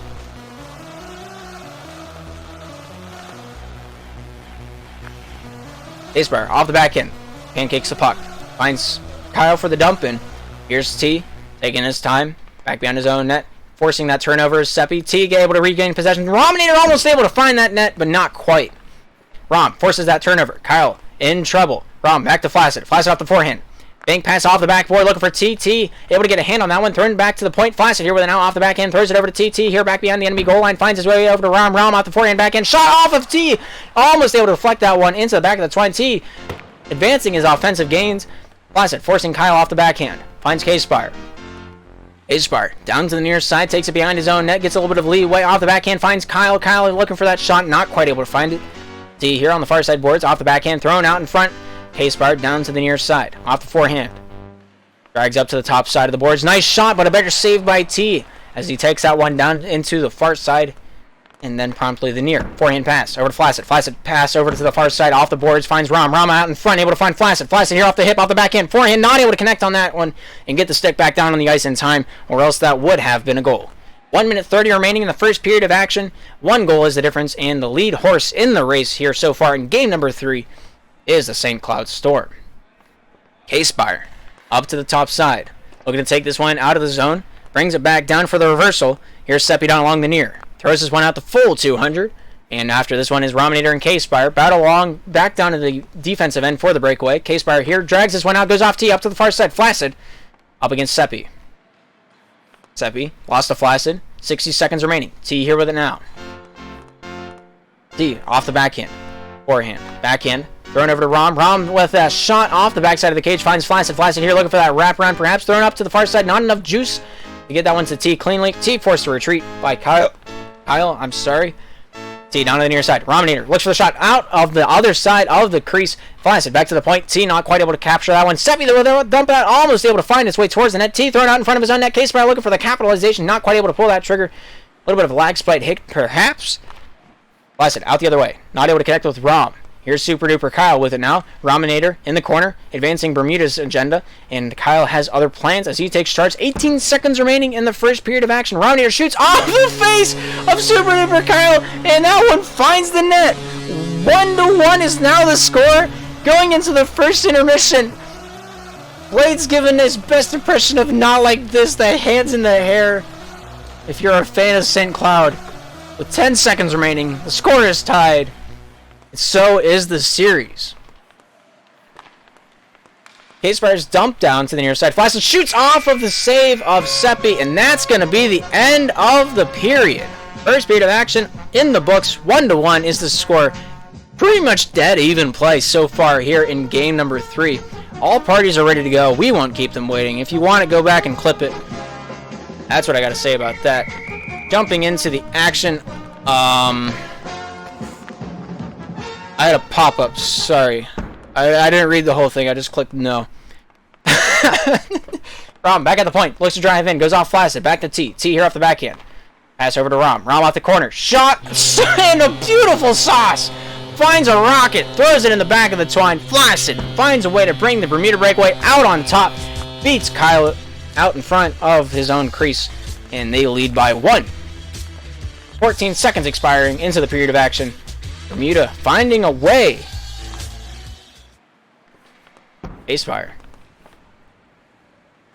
K-Spire off the backhand. Pancakes the puck. Finds Kyle for the dump in. Here's T. Taking his time. Back behind his own net. Forcing that turnover is Seppi. T able to regain possession. Rominator almost able to find that net, but not quite. Rom forces that turnover. Kyle in trouble. Rom back to Flaccid. Flaccid off the forehand. Bank pass off the backboard, looking for T. Able to get a hand on that one. Thrown back to the point. Flaccid here with it now off the backhand. Throws it over to T. Here back behind the enemy goal line. Finds his way over to Rom. Rom off the forehand backhand. Shot off of T. Almost able to deflect that one into the back of the twine. T advancing his offensive gains. Flaccid forcing Kyle off the backhand. Finds K-Spire. K-Spire down to the near side. Takes it behind his own net. Gets a little bit of leeway off the backhand. Finds Kyle. Kyle looking for that shot. Not quite able to find it. T here on the far side boards. Off the backhand. Thrown out in front. K-Spire down to the near side. Off the forehand. Drags up to the top side of the boards. Nice shot, but a better save by T as he takes that one down into the far side and then promptly the near. Forehand pass over to Flaccid. Flaccid pass over to the far side off the boards. Finds Rom. Rom out in front, able to find Flaccid. Flaccid here off the hip, off the backhand. Forehand, not able to connect on that one and get the stick back down on the ice in time, or else that would have been a goal. 1 minute 30 remaining in the first period of action. 1 goal is the difference, and the lead horse in the race here so far in game number 3 is the St. Cloud Storm. K-Spire up to the top side. Looking to take this one out of the zone. Brings it back down for the reversal. Here's Seppi down along the near. Throws this one out the full 200. And after this one is Rominator and K-Spire. Battle along back down to the defensive end for the breakaway. K-Spire here drags this one out. Goes off T up to the far side. Flaccid up against Seppi. Seppi lost to Flaccid. 60 seconds remaining. T here with it now. T off the backhand. Forehand. Backhand. Thrown over to Rom. Rom with a shot off the backside of the cage. Finds Flaccid. Flaccid here looking for that wraparound. Perhaps thrown up to the far side. Not enough juice to get that one to T cleanly. T forced to retreat by Kyle. I'm sorry. T down to the near side. Rominator looks for the shot out of the other side of the crease. Flaccid back to the point. T not quite able to capture that one. Seppi the dump out. Almost able to find its way towards the net. T thrown out in front of his own net. K-Spire looking for the capitalization. Not quite able to pull that trigger. A little bit of a lag spite hit perhaps. Flaccid out the other way. Not able to connect with Rom. Here's Super Duper Kyle with it now. Rominator in the corner, advancing Bermuda's agenda, and Kyle has other plans as he takes charge. 18 seconds remaining in the first period of action. Rominator shoots off the face of Super Duper Kyle, and that one finds the net. 1-1 is now the score. Going into the first intermission, Blade's given his best impression of not like this, the hands in the hair. If you're a fan of St. Cloud, with 10 seconds remaining, the score is tied. So is the series. K-Spire's dumped down to the near side. Flaccid shoots off of the save of Seppi, and that's going to be the end of the period. First period of action in the books. 1-1 is the score. Pretty much dead even play so far here in game number 3. All parties are ready to go. We won't keep them waiting. If you want to go back and clip it, that's what I got to say about that. Jumping into the action. I had a pop-up, sorry. I didn't read the whole thing, I just clicked no. Rom, back at the point, looks to drive in, goes off Flaccid, back to T. T here off the backhand. Pass over to Rom. Rom off the corner, shot, and a beautiful sauce! Finds a rocket, throws it in the back of the twine. Flaccid finds a way to bring the Bermuda Breakaway out on top. Beats Kyle out in front of his own crease, and they lead by 1. 14 seconds expiring into the period of action. Bermuda finding a way. K-Spire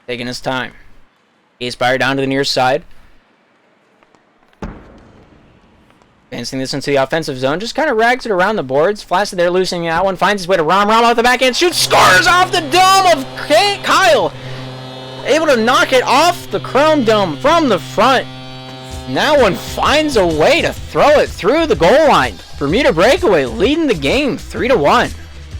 taking his time. K-Spire down to the near side. Advancing this into the offensive zone. Just kind of rags it around the boards. Flaccid there losing that one. Finds his way to Rom. Rom out the backhand. Shoots. Scores off the dome of Kyle. Able to knock it off the chrome dome from the front. Now one finds a way to throw it through the goal line. Bermuda Breakaway leading the game 3-1.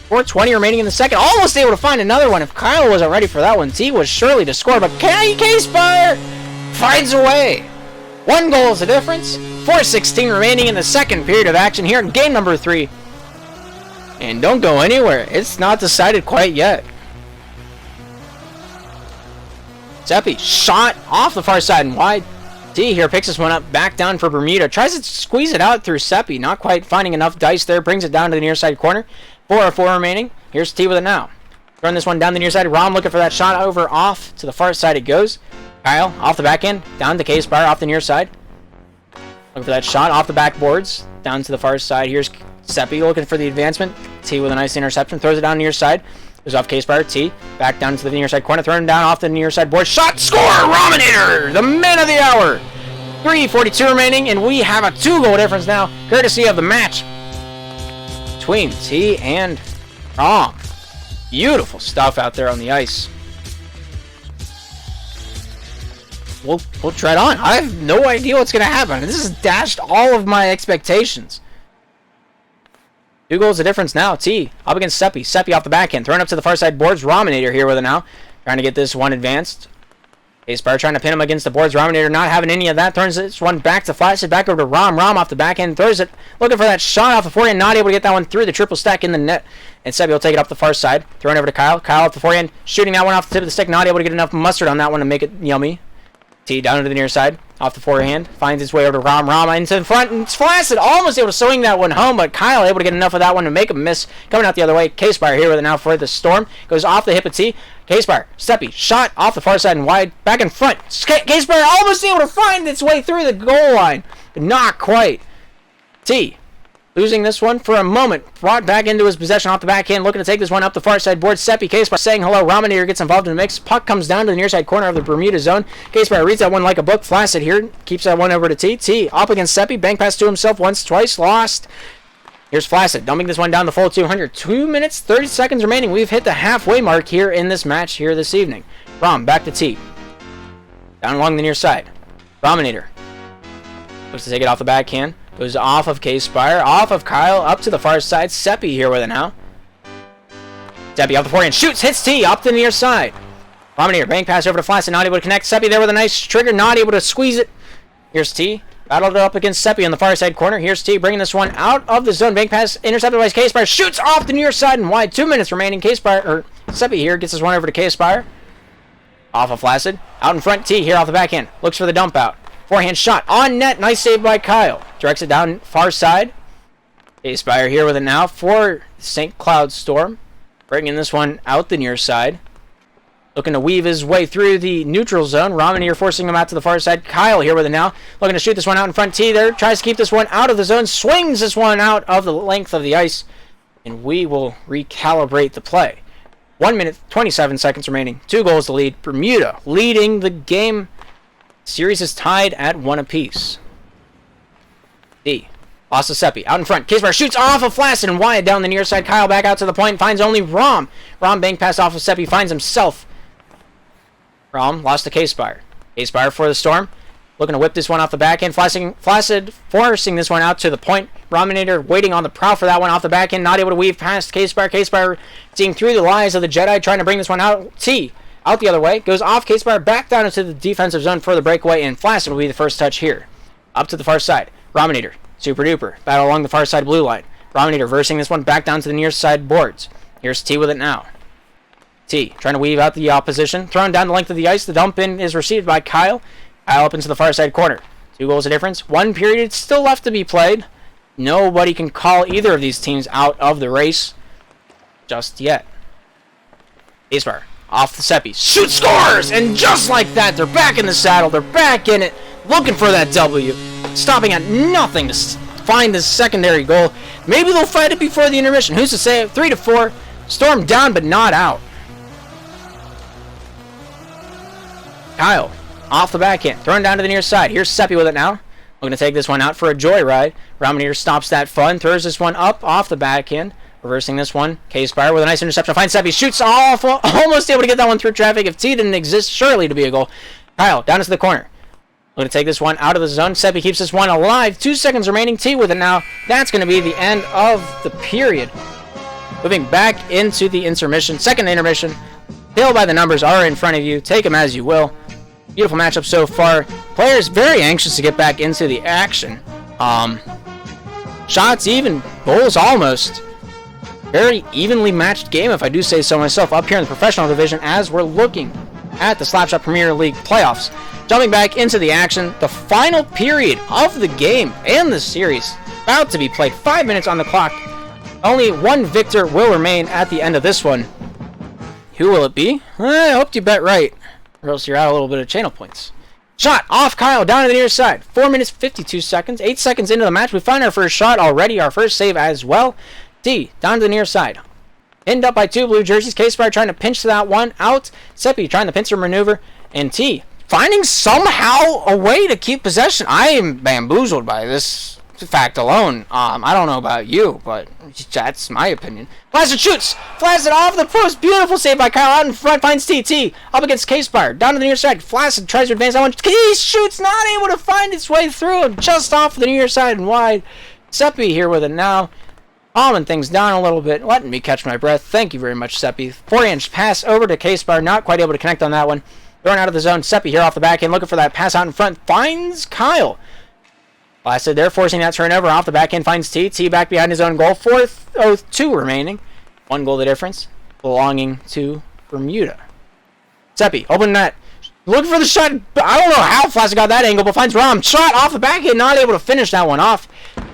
4:20 remaining in the second. Almost able to find another one. If Kyle wasn't ready for that one, T was surely to score. But K-Spire finds a way. 1 goal is the difference. 4:16 remaining in the second period of action here in game number 3. And don't go anywhere. It's not decided quite yet. Seppi shot off the far side and wide. T here picks this one up, back down for Bermuda. Tries to squeeze it out through Seppi. Not quite finding enough dice there. Brings it down to the near side corner. 4:04 remaining. Here's T with it now. Run this one down the near side. Rom looking for that shot over off to the far side it goes. Kyle off the back end. Down to K-Spire off the near side. Looking for that shot off the backboards. Down to the far side. Here's Seppi looking for the advancement. T with a nice interception. Throws it down near side. Goes off K-Spire. T back down to the near side corner. Thrown down off the near side board. Shot! Score! Rominator! The man of the hour! 3:42 remaining, and we have a 2-goal difference now, courtesy of the match between T and Rom. Beautiful stuff out there on the ice. We'll tread on. I have no idea what's going to happen. This has dashed all of my expectations. 2 goals of difference now. T up against Seppi. Seppi off the backhand. Thrown up to the far side boards. Rominator here with it now. Trying to get this one advanced. Aspire trying to pin him against the boards. Rominator not having any of that. Turns this one back to Flaccid. Back over to Rom. Rom off the backhand. Throws it. Looking for that shot off the forehand. Not able to get that one through the triple stack in the net. And Seppi will take it up the far side. Throwing over to Kyle. Kyle off the forehand. Shooting that one off the tip of the stick. Not able to get enough mustard on that one to make it yummy. T down to the near side. Off the forehand. Finds his way over to Rom. Rom into the front. And it's Flaccid. Almost able to swing that one home. But Kyle able to get enough of that one to make a miss. Coming out the other way. K-Spire here with it now for the Storm. Goes off the hip of T. K-Spire. Seppi. Shot off the far side and wide. Back in front. K-Spire almost able to find its way through the goal line. But not quite. T. Losing this one for a moment. Brought back into his possession off the backhand. Looking to take this one up the far side board. Seppi. K-Spire saying hello. Rominator gets involved in the mix. Puck comes down to the near side corner of the Bermuda zone. K-Spire reads that one like a book. Flaccid here. Keeps that one over to T. T up against Seppi. Bank pass to himself once, twice. Lost. Here's Flaccid. Dumping this one down the full 200. 2 minutes, 30 seconds remaining. We've hit the halfway mark here in this match here this evening. Rom back to T. Down along the near side. Rominator. Looks to take it off the backhand. Goes off of K-Spire, off of Kyle, up to the far side. Seppi here with it now. Seppi off the forehand, shoots, hits T, up to the near side. Rominator, bank pass over to Flaccid, not able to connect. Seppi there with a nice trigger, not able to squeeze it. Here's T, battled it up against Seppi on the far side corner. Here's T, bringing this one out of the zone. Bank pass, intercepted by K-Spire, shoots off the near side and wide. 2 minutes remaining. K-Spire, or Seppi here, gets this one over to K-Spire. Off of Flaccid, out in front, T here off the backhand. Looks for the dump out. Forehand shot on net. Nice save by Kyle. Directs it down far side. K-Spire here with it now for St. Cloud Storm. Bringing this one out the near side. Looking to weave his way through the neutral zone. Rominator forcing him out to the far side. Kyle here with it now. Looking to shoot this one out in front. T there. Tries to keep this one out of the zone. Swings this one out of the length of the ice. And we will recalibrate the play. 1 minute, 27 seconds remaining. 2 goals to lead. Bermuda leading the game. Series is tied at 1 apiece. D. Lost to Seppi. Out in front. K-Spire shoots off of Flaccid and wide down the near side. Kyle back out to the point. Finds only Rom. Rom bank pass off of Seppi. Finds himself. Rom lost to K-Spire. K-Spire for the Storm. Looking to whip this one off the backhand. Flaccid forcing this one out to the point. Rominator waiting on the prowl for that one off the backhand. Not able to weave past K-Spire. K-Spire seeing through the lies of the Jedi. Trying to bring this one out. T. Out the other way. Goes off K-Spire. Back down into the defensive zone for the breakaway. And Flaccid will be the first touch here. Up to the far side. Rominator. Super duper. Battle along the far side blue line. Rominator versing this one back down to the near side boards. Here's T with it now. T trying to weave out the opposition. Thrown down the length of the ice. The dump in is received by Kyle. Kyle up into the far side corner. 2 goals of difference. 1 period still left to be played. Nobody can call either of these teams out of the race just yet. Aspire off the Seppi. Shoot, scores! And just like that, they're back in the saddle. They're back in it. Looking for that W. Stopping at nothing to find this secondary goal. Maybe they'll fight it before the intermission. Who's to say? 3-4. Storm down, but not out. Kyle, off the backhand. Thrown down to the near side. Here's Seppi with it now. We're going to take this one out for a joyride. Rominator stops that fun. Throws this one up off the backhand. Reversing this one. K-Spire with a nice interception. Finds Seppi. Shoots off. Almost able to get that one through traffic. If T didn't exist, surely to be a goal. Kyle, down into the corner. We're going to take this one out of the zone. Seppi keeps this one alive. 2 seconds remaining. T with it now. That's going to be the end of the period. Moving back into the intermission. Second intermission. Tail by the numbers are in front of you. Take them as you will. Beautiful matchup so far. Players very anxious to get back into the action. Shots even. Goals almost. Very evenly matched game, if I do say so myself, up here in the professional division as we're looking at the Slapshot Premier League playoffs. Jumping back into the action, the final period of the game and the series about to be played. 5 minutes on the clock. Only one victor will remain at the end of this one. Who will it be? I hope you bet right, or else you're out a little bit of channel points. Shot off Kyle down to the near side. 4 minutes, 52 seconds. 8 seconds into the match. We find our first shot already, our first save as well. T down to the near side. Pinned up by 2 blue jerseys. K-Spire trying to pinch that one out. Seppi trying the pincer maneuver. And T finding somehow a way to keep possession. I am bamboozled by this fact alone, I don't know about you, but that's my opinion. Flaccid shoots! Flaccid off the post! Beautiful save by Kyle out in front, finds TT. Up against K-Spire, down to the near side. Flaccid tries to advance that one. He shoots, not able to find its way through, just off the near side and wide. Seppi here with it now. Calming things down a little bit, letting me catch my breath. Thank you very much, Seppi. 4-inch pass over to K-Spire, not quite able to connect on that one. Thrown out of the zone. Seppi here off the back end, looking for that pass out in front. Finds Kyle. Flaccid there, forcing that turnover off the back end. Finds T back behind his own goal. 4:02 remaining. 1 goal the difference, belonging to Bermuda. Seppi, open net. Looking for the shot. I don't know how Flaccid got that angle, but finds Rom. Shot off the back end, not able to finish that one off.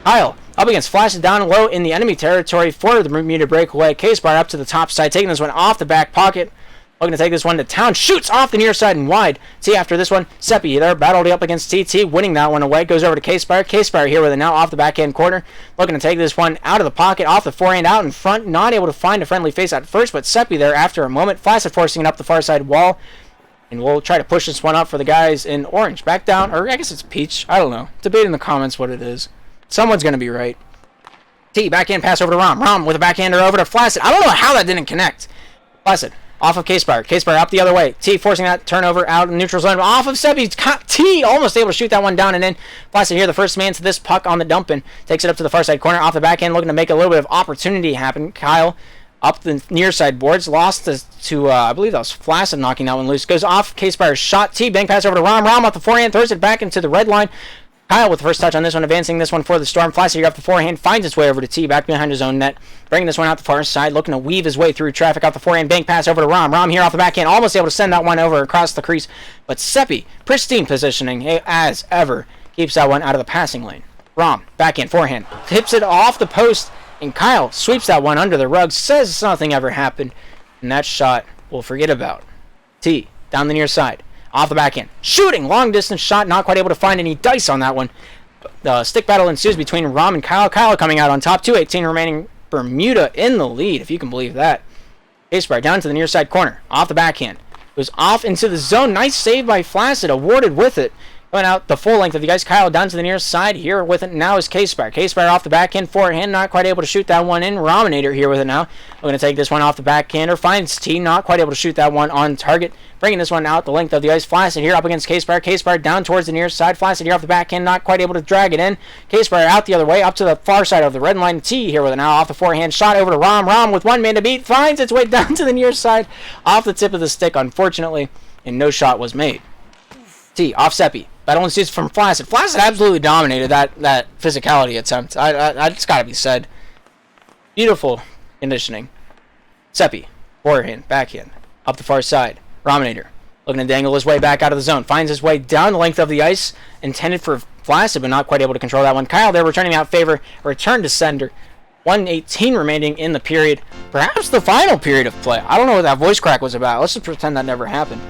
Kyle up against Flaccid down low in the enemy territory for the Bermuda breakaway. K-Spire up to the top side, taking this one off the back pocket. Looking to take this one to town. Shoots off the near side and wide. T after this one. Seppi there, battled up against TT, winning that one away. Goes over to K-Spire. K-Spire here with it now off the backhand corner. Looking to take this one out of the pocket, off the forehand, out in front. Not able to find a friendly face at first, but Seppi there after a moment. Flaccid forcing it up the far side wall. And we'll try to push this one up for the guys in orange. Back down, or I guess it's peach. I don't know. Debate in the comments what it is. Someone's going to be right. T, backhand pass over to Rom. Rom with a backhander over to Flaccid. I don't know how that didn't connect. Flaccid off of K-Spire. K-Spire up the other way. T forcing that turnover out in the neutral zone. Off of Seppi. T almost able to shoot that one down and in. Flaccid here, the first man to this puck on the dump and takes it up to the far side corner. Off the backhand, looking to make a little bit of opportunity happen. Kyle up the near side boards. Lost to I believe that was Flaccid knocking that one loose. Goes off K-Spire's shot. T, bank pass over to Rom. Rom off the forehand. Throws it back into the red line. Kyle with the first touch on this one, advancing this one for the Storm. Flaccid here off the forehand, finds its way over to T, back behind his own net. Bringing this one out the far side, looking to weave his way through traffic off the forehand. Bank pass over to Rom. Rom here off the backhand, almost able to send that one over across the crease. But Seppi, pristine positioning, as ever, keeps that one out of the passing lane. Rom, backhand, forehand, tips it off the post, and Kyle sweeps that one under the rug, says nothing ever happened, and that shot we'll forget about. T, down the near side. Off the backhand. Shooting! Long distance shot. Not quite able to find any dice on that one. The stick battle ensues between Rom and Kyle. Kyle coming out on top. 2:18 remaining. Bermuda in the lead, if you can believe that. K-Spire down to the near side corner. Off the backhand. Goes off into the zone. Nice save by Flaccid. Awarded with it. Going out the full length of the guys. Kyle down to the near side. Here with it now is K-Spire. K-Spire off the backhand. Forehand. Not quite able to shoot that one in. Rominator here with it now. We're going to take this one off the backhander. Finds T. Not quite able to shoot that one on target. Bringing this one out the length of the ice. Flaccid here up against K-Spire. K-Spire down towards the near side. Flaccid here off the backhand. Not quite able to drag it in. K-Spire out the other way. Up to the far side of the red line. T here with it now. Off the forehand. Shot over to Rom. Rom with one man to beat. Finds its way down to the near side. Off the tip of the stick, unfortunately. And no shot was made. T off Seppi. Battle ensues from Flaccid. Flaccid absolutely dominated that physicality attempt. It's got to be said. Beautiful conditioning. Seppi. Forehand. Backhand. Up the far side. Rominator. Looking to dangle his way back out of the zone. Finds his way down the length of the ice. Intended for Flaccid, but not quite able to control that one. Kyle there returning out favor. Return to sender. 1:18 remaining in the period. Perhaps the final period of play. I don't know what that voice crack was about. Let's just pretend that never happened.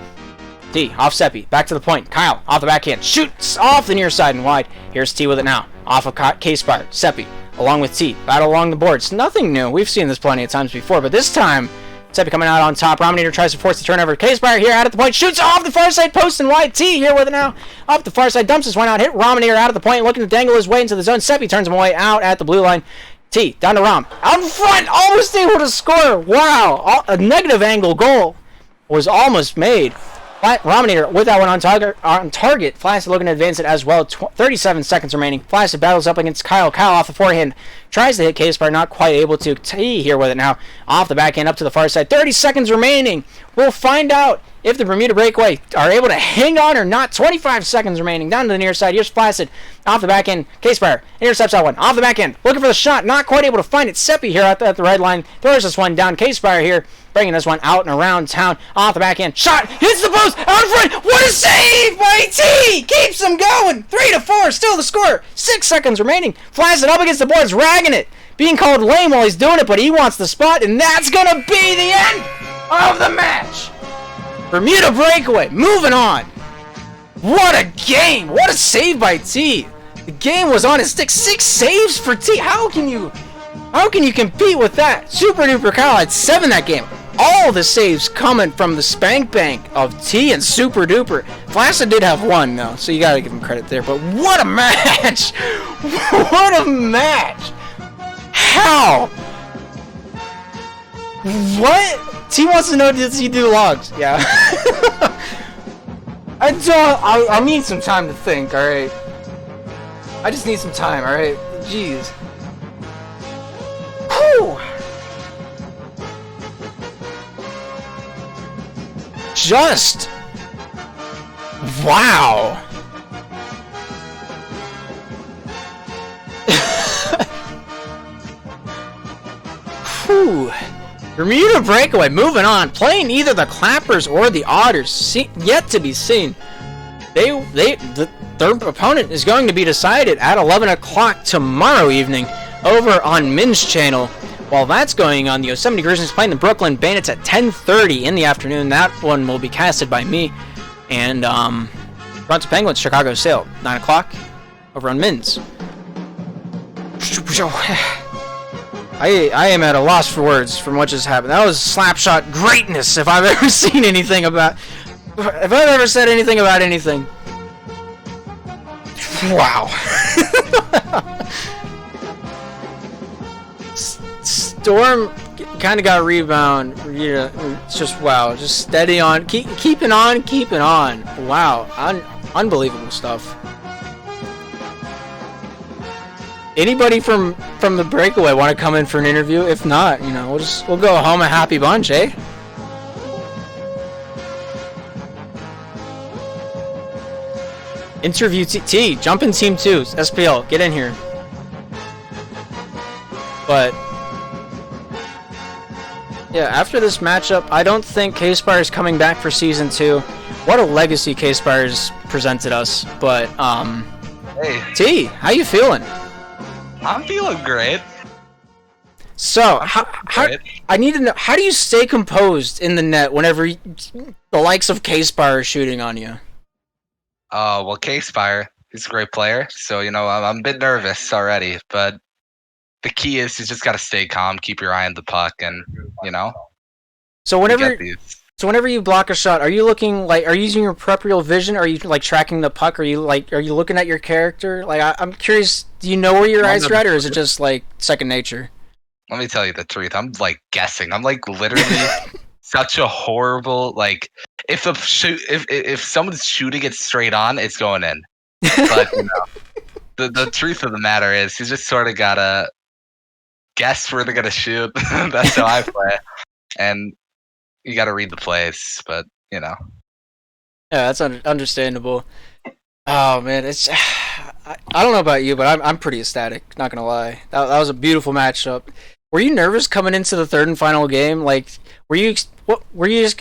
T off Seppi. Back to the point. Kyle off the backhand. Shoots off the near side and wide. Here's T with it now. Off of K-Spire. Seppi along with T. Battle along the boards. Nothing new. We've seen this plenty of times before, but this time Seppi coming out on top. Rominator tries to force the turnover. K-Spire here out at the point. Shoots off the far side post and wide. T here with it now. Up the far side. Dumps this one out. Hit Rominator out at the point. Looking to dangle his way into the zone. Seppi turns him away out at the blue line. T down to Rom. Out in front. Almost able to score. Wow. A negative angle goal was almost made. Rominator with that one on target. Flaccid looking to advance it as well. 37 seconds remaining. Flaccid battles up against Kyle. Kyle off the forehand. Tries to hit K-Spire. Not quite able to. T here with it now. Off the backhand up to the far side. 30 seconds remaining. We'll find out if the Bermuda Breakaway are able to hang on or not. 25 seconds remaining. Down to the near side. Here's Flaccid. Off the backhand. K-Spire intercepts that one. Off the backhand. Looking for the shot. Not quite able to find it. Seppi here at the red line. Throws this one down. K-Spire here. Bringing this one out and around town. Off the backhand. Shot. Hits the post. Out in front. What a save by T. Keeps them going. 3-4. Still the score. 6 seconds remaining. Flaccid up against the boards. Ragging it. Being called lame while he's doing it, but he wants the spot. And that's going to be the end of the match. Bermuda Breakaway. Moving on. What a game. What a save by T. The game was on his stick. 6 saves for T. How can you compete with that? Super Duper Kyle had 7 that game. All the saves coming from the spank bank of T and Super Duper. Flaccid did have 1 though, so you gotta give him credit there. But what a match! What a match! How? What? T wants to know, does he do logs? Yeah. I'll need some time to think, alright? I just need some time, alright? Jeez. Whew! Just! Wow! Whew! Bermuda Breakaway, moving on, playing either the Clappers or the Otters, yet to be seen. Their opponent is going to be decided at 11 o'clock tomorrow evening over on Min's channel. While that's going on, the Yosemite Grizzlies playing the Brooklyn Bandits at 10:30 in the afternoon. That one will be casted by me. And Toronto Penguins, Chicago Sail, 9 o'clock over on Min's. I am at a loss for words from what just happened. That was slapshot greatness if I've ever seen anything about... If I've ever said anything about anything. Wow. Storm kind of got a rebound. Yeah, it's just wow. Just steady on. Keeping on. Wow. Unbelievable stuff. Anybody from the Breakaway want to come in for an interview? If not, you know, we'll go home a happy bunch, eh? Interview T, jump in team 2, SPL, get in here. But yeah, after this matchup, I don't think K-Spire is coming back for season 2. What a legacy K-Spire's presented us. But hey T, how you feeling? I'm feeling great. So, how I need to know, how do you stay composed in the net whenever the likes of K-Spire are shooting on you? Well, K-Spire, he's a great player, so, you know, I'm a bit nervous already, but the key is you just got to stay calm, keep your eye on the puck, and, you know, so whenever you block a shot, are you looking like, are you using your peripheral vision? Are you like tracking the puck? Are you looking at your character? Like, I'm curious, do you know where your eyes are at, or is it just like second nature? Let me tell you the truth. I'm like guessing. I'm like literally such a horrible, like, if someone's shooting it straight on, it's going in. But you know, the truth of the matter is, you just sort of gotta guess where they're gonna shoot. That's how I play, and you gotta read the plays. But you know, yeah, that's understandable. Oh man, it's I don't know about you, but I'm pretty ecstatic. Not gonna lie, that was a beautiful matchup. Were you nervous coming into the third and final game? Like, were you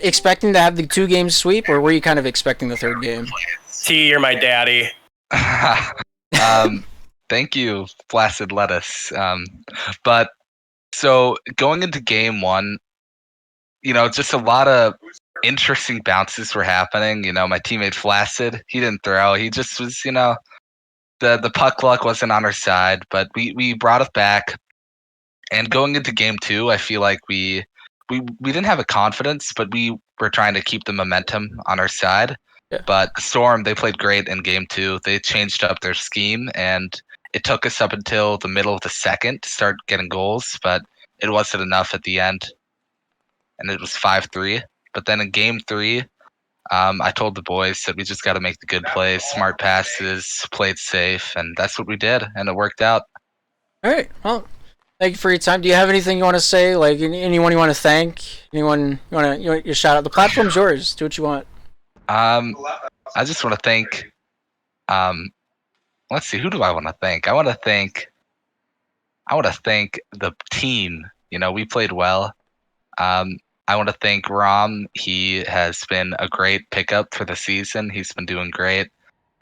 expecting to have the 2-game sweep, or were you kind of expecting the third game? T, you're my daddy. Thank you, Flaccid Lettuce. But so going into game 1, you know, just a lot of interesting bounces were happening. You know, my teammate Flaccid, he didn't throw. He just was, you know, the puck luck wasn't on our side, but we brought it back. And going into game 2, I feel like we didn't have a confidence, but we were trying to keep the momentum on our side. Yeah. But the Storm, they played great in game 2. They changed up their scheme, and it took us up until the middle of the second to start getting goals, but it wasn't enough at the end. And it was 5-3. But then in game 3, I told the boys that we just got to make the good plays, smart passes, played safe, and that's what we did, and it worked out. All right, well, thank you for your time. Do you have anything you want to say? Like, anyone you want to thank? Anyone you want to shout out? The platform's yours. Do what you want. I just want to thank. Let's see. Who do I want to thank? I want to thank the team. You know, we played well. I want to thank Rom. He has been a great pickup for the season. He's been doing great.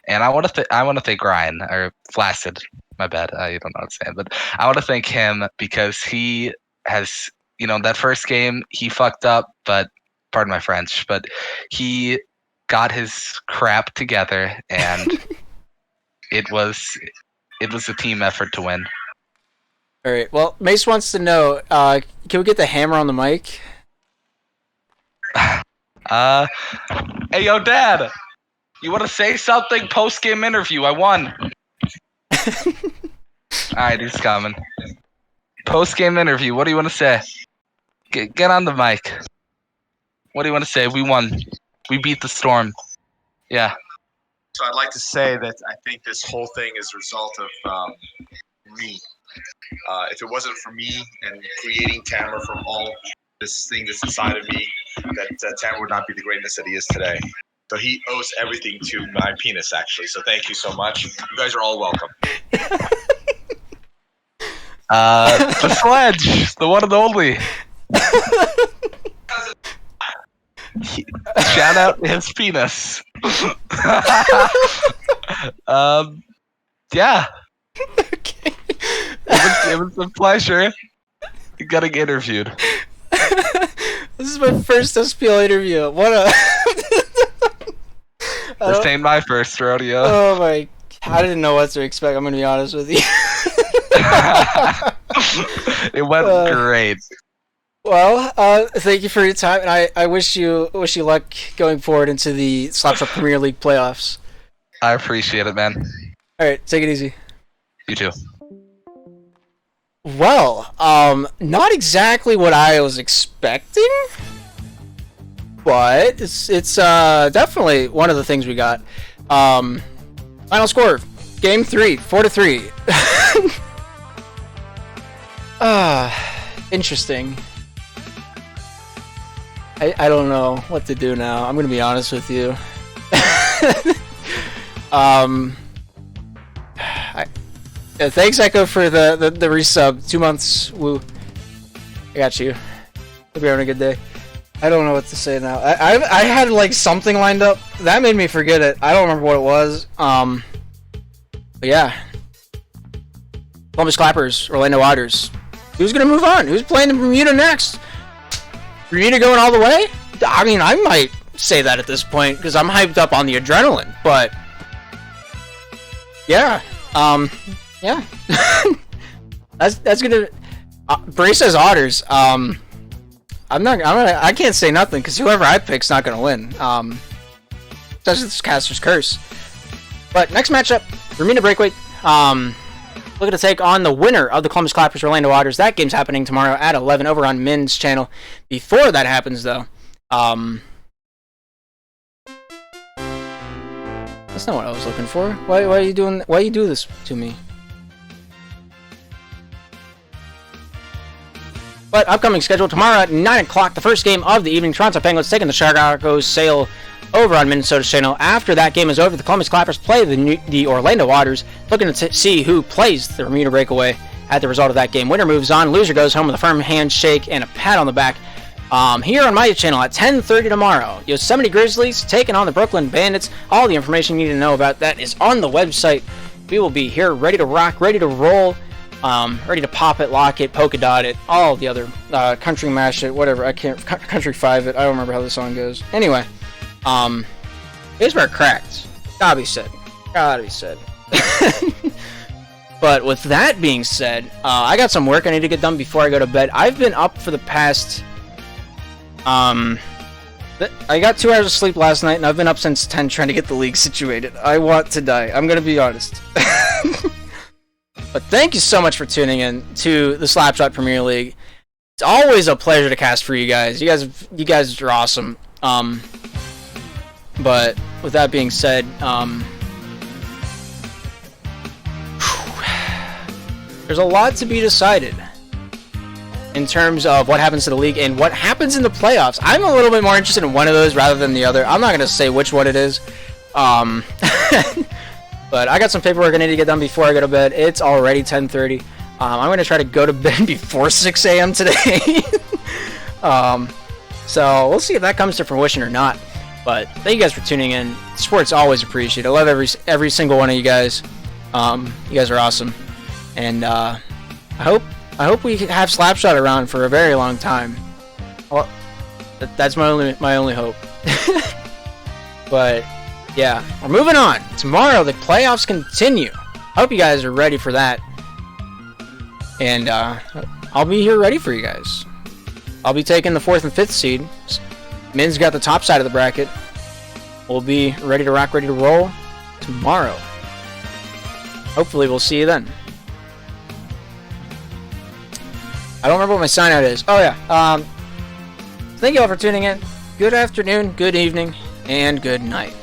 And I want to thank Ryan, or Flaccid. My bad. I don't know what I'm saying, but I want to thank him because he has, you know, that first game he fucked up, but pardon my French, but he got his crap together, and it was a team effort to win. All right. Well, Mace wants to know, can we get the hammer on the mic? Hey, yo, Dad, you want to say something? Post-game interview. I won. Alright, he's coming. Post-game interview, what do you want to say? Get on the mic. What do you want to say? We won. We beat the Storm. Yeah. So I'd like to say that I think this whole thing is a result of me. If it wasn't for me and creating Tamara from all this thing that's inside of me, that Tamara would not be the greatness that he is today. So he owes everything to my penis, actually. So thank you so much. You guys are all welcome. The Sledge, the one and only. Shout out his penis. Yeah. Okay. It was a pleasure getting interviewed. This is my first SPL interview. What a... This ain't my first rodeo. Oh my... I didn't know what to expect, I'm gonna be honest with you. It went great. Well, thank you for your time, and I wish you luck going forward into the Slapshot Premier League playoffs. I appreciate it, man. Alright, take it easy. You too. Well, not exactly what I was expecting, but it's definitely one of the things we got. Final score, Game 3, 4-3. Interesting. I don't know what to do now. I'm gonna be honest with you. Thanks, Echo, for the resub. 2 months. Woo. I got you. Hope you're having a good day. I don't know what to say now. I had like something lined up that made me forget it. I don't remember what it was. But yeah. Columbus Clappers, Orlando Otters. Who's gonna move on? Who's playing in Bermuda next? Bermuda going all the way? I mean, I might say that at this point because I'm hyped up on the adrenaline. But yeah, yeah. that's gonna brace as Otters. I can't say nothing because whoever I pick's not gonna win. That's just Caster's curse. But next matchup, Bermuda Breakaway. Looking to take on the winner of the Columbus Clappers Orlando Otters. That game's happening tomorrow at 11 over on Min's channel. Before that happens, though, that's not what I was looking for. Why are you doing? Why you do this to me? But upcoming schedule tomorrow at 9 o'clock, the first game of the evening. Toronto Penguins taking the Chicago Sail over on Minnesota's channel. After that game is over, the Columbus Clappers play the Orlando Otters, looking to see who plays the Bermuda Breakaway at the result of that game. Winner moves on, loser goes home with a firm handshake and a pat on the back. Here on my channel at 10:30 tomorrow, Yosemite Grizzlies taking on the Brooklyn Bandits. All the information you need to know about that is on the website. We will be here ready to rock, ready to roll, ready to pop it, lock it, polka dot it, all the other country mash it, whatever. I can't country five it. I don't remember how the song goes. Anyway. Here's where it cracked. Gotta be said. Gotta be said. But with that being said, I got some work I need to get done before I go to bed. I've been up for the past... I got 2 hours of sleep last night, and I've been up since 10 trying to get the league situated. I want to die. I'm gonna be honest. But thank you so much for tuning in to the Slapshot Premier League. It's always a pleasure to cast for you guys. You guys are awesome. But with that being said, there's a lot to be decided in terms of what happens to the league and what happens in the playoffs. I'm a little bit more interested in one of those rather than the other. I'm not going to say which one it is. But I got some paperwork I need to get done before I go to bed. It's already 10:30. I'm going to try to go to bed before 6 a.m. today. So we'll see if that comes to fruition or not. But thank you guys for tuning in. Sport's always appreciated. I love every single one of you guys. You guys are awesome, and I hope we have Slapshot around for a very long time. Well, that's my only hope. But yeah, we're moving on. Tomorrow the playoffs continue. I hope you guys are ready for that, and I'll be here ready for you guys. I'll be taking the 4th and 5th seed. Min's got the top side of the bracket. We'll be ready to rock, ready to roll tomorrow. Hopefully we'll see you then. I don't remember what my sign out is. Oh yeah. Thank you all for tuning in. Good afternoon, good evening, and good night.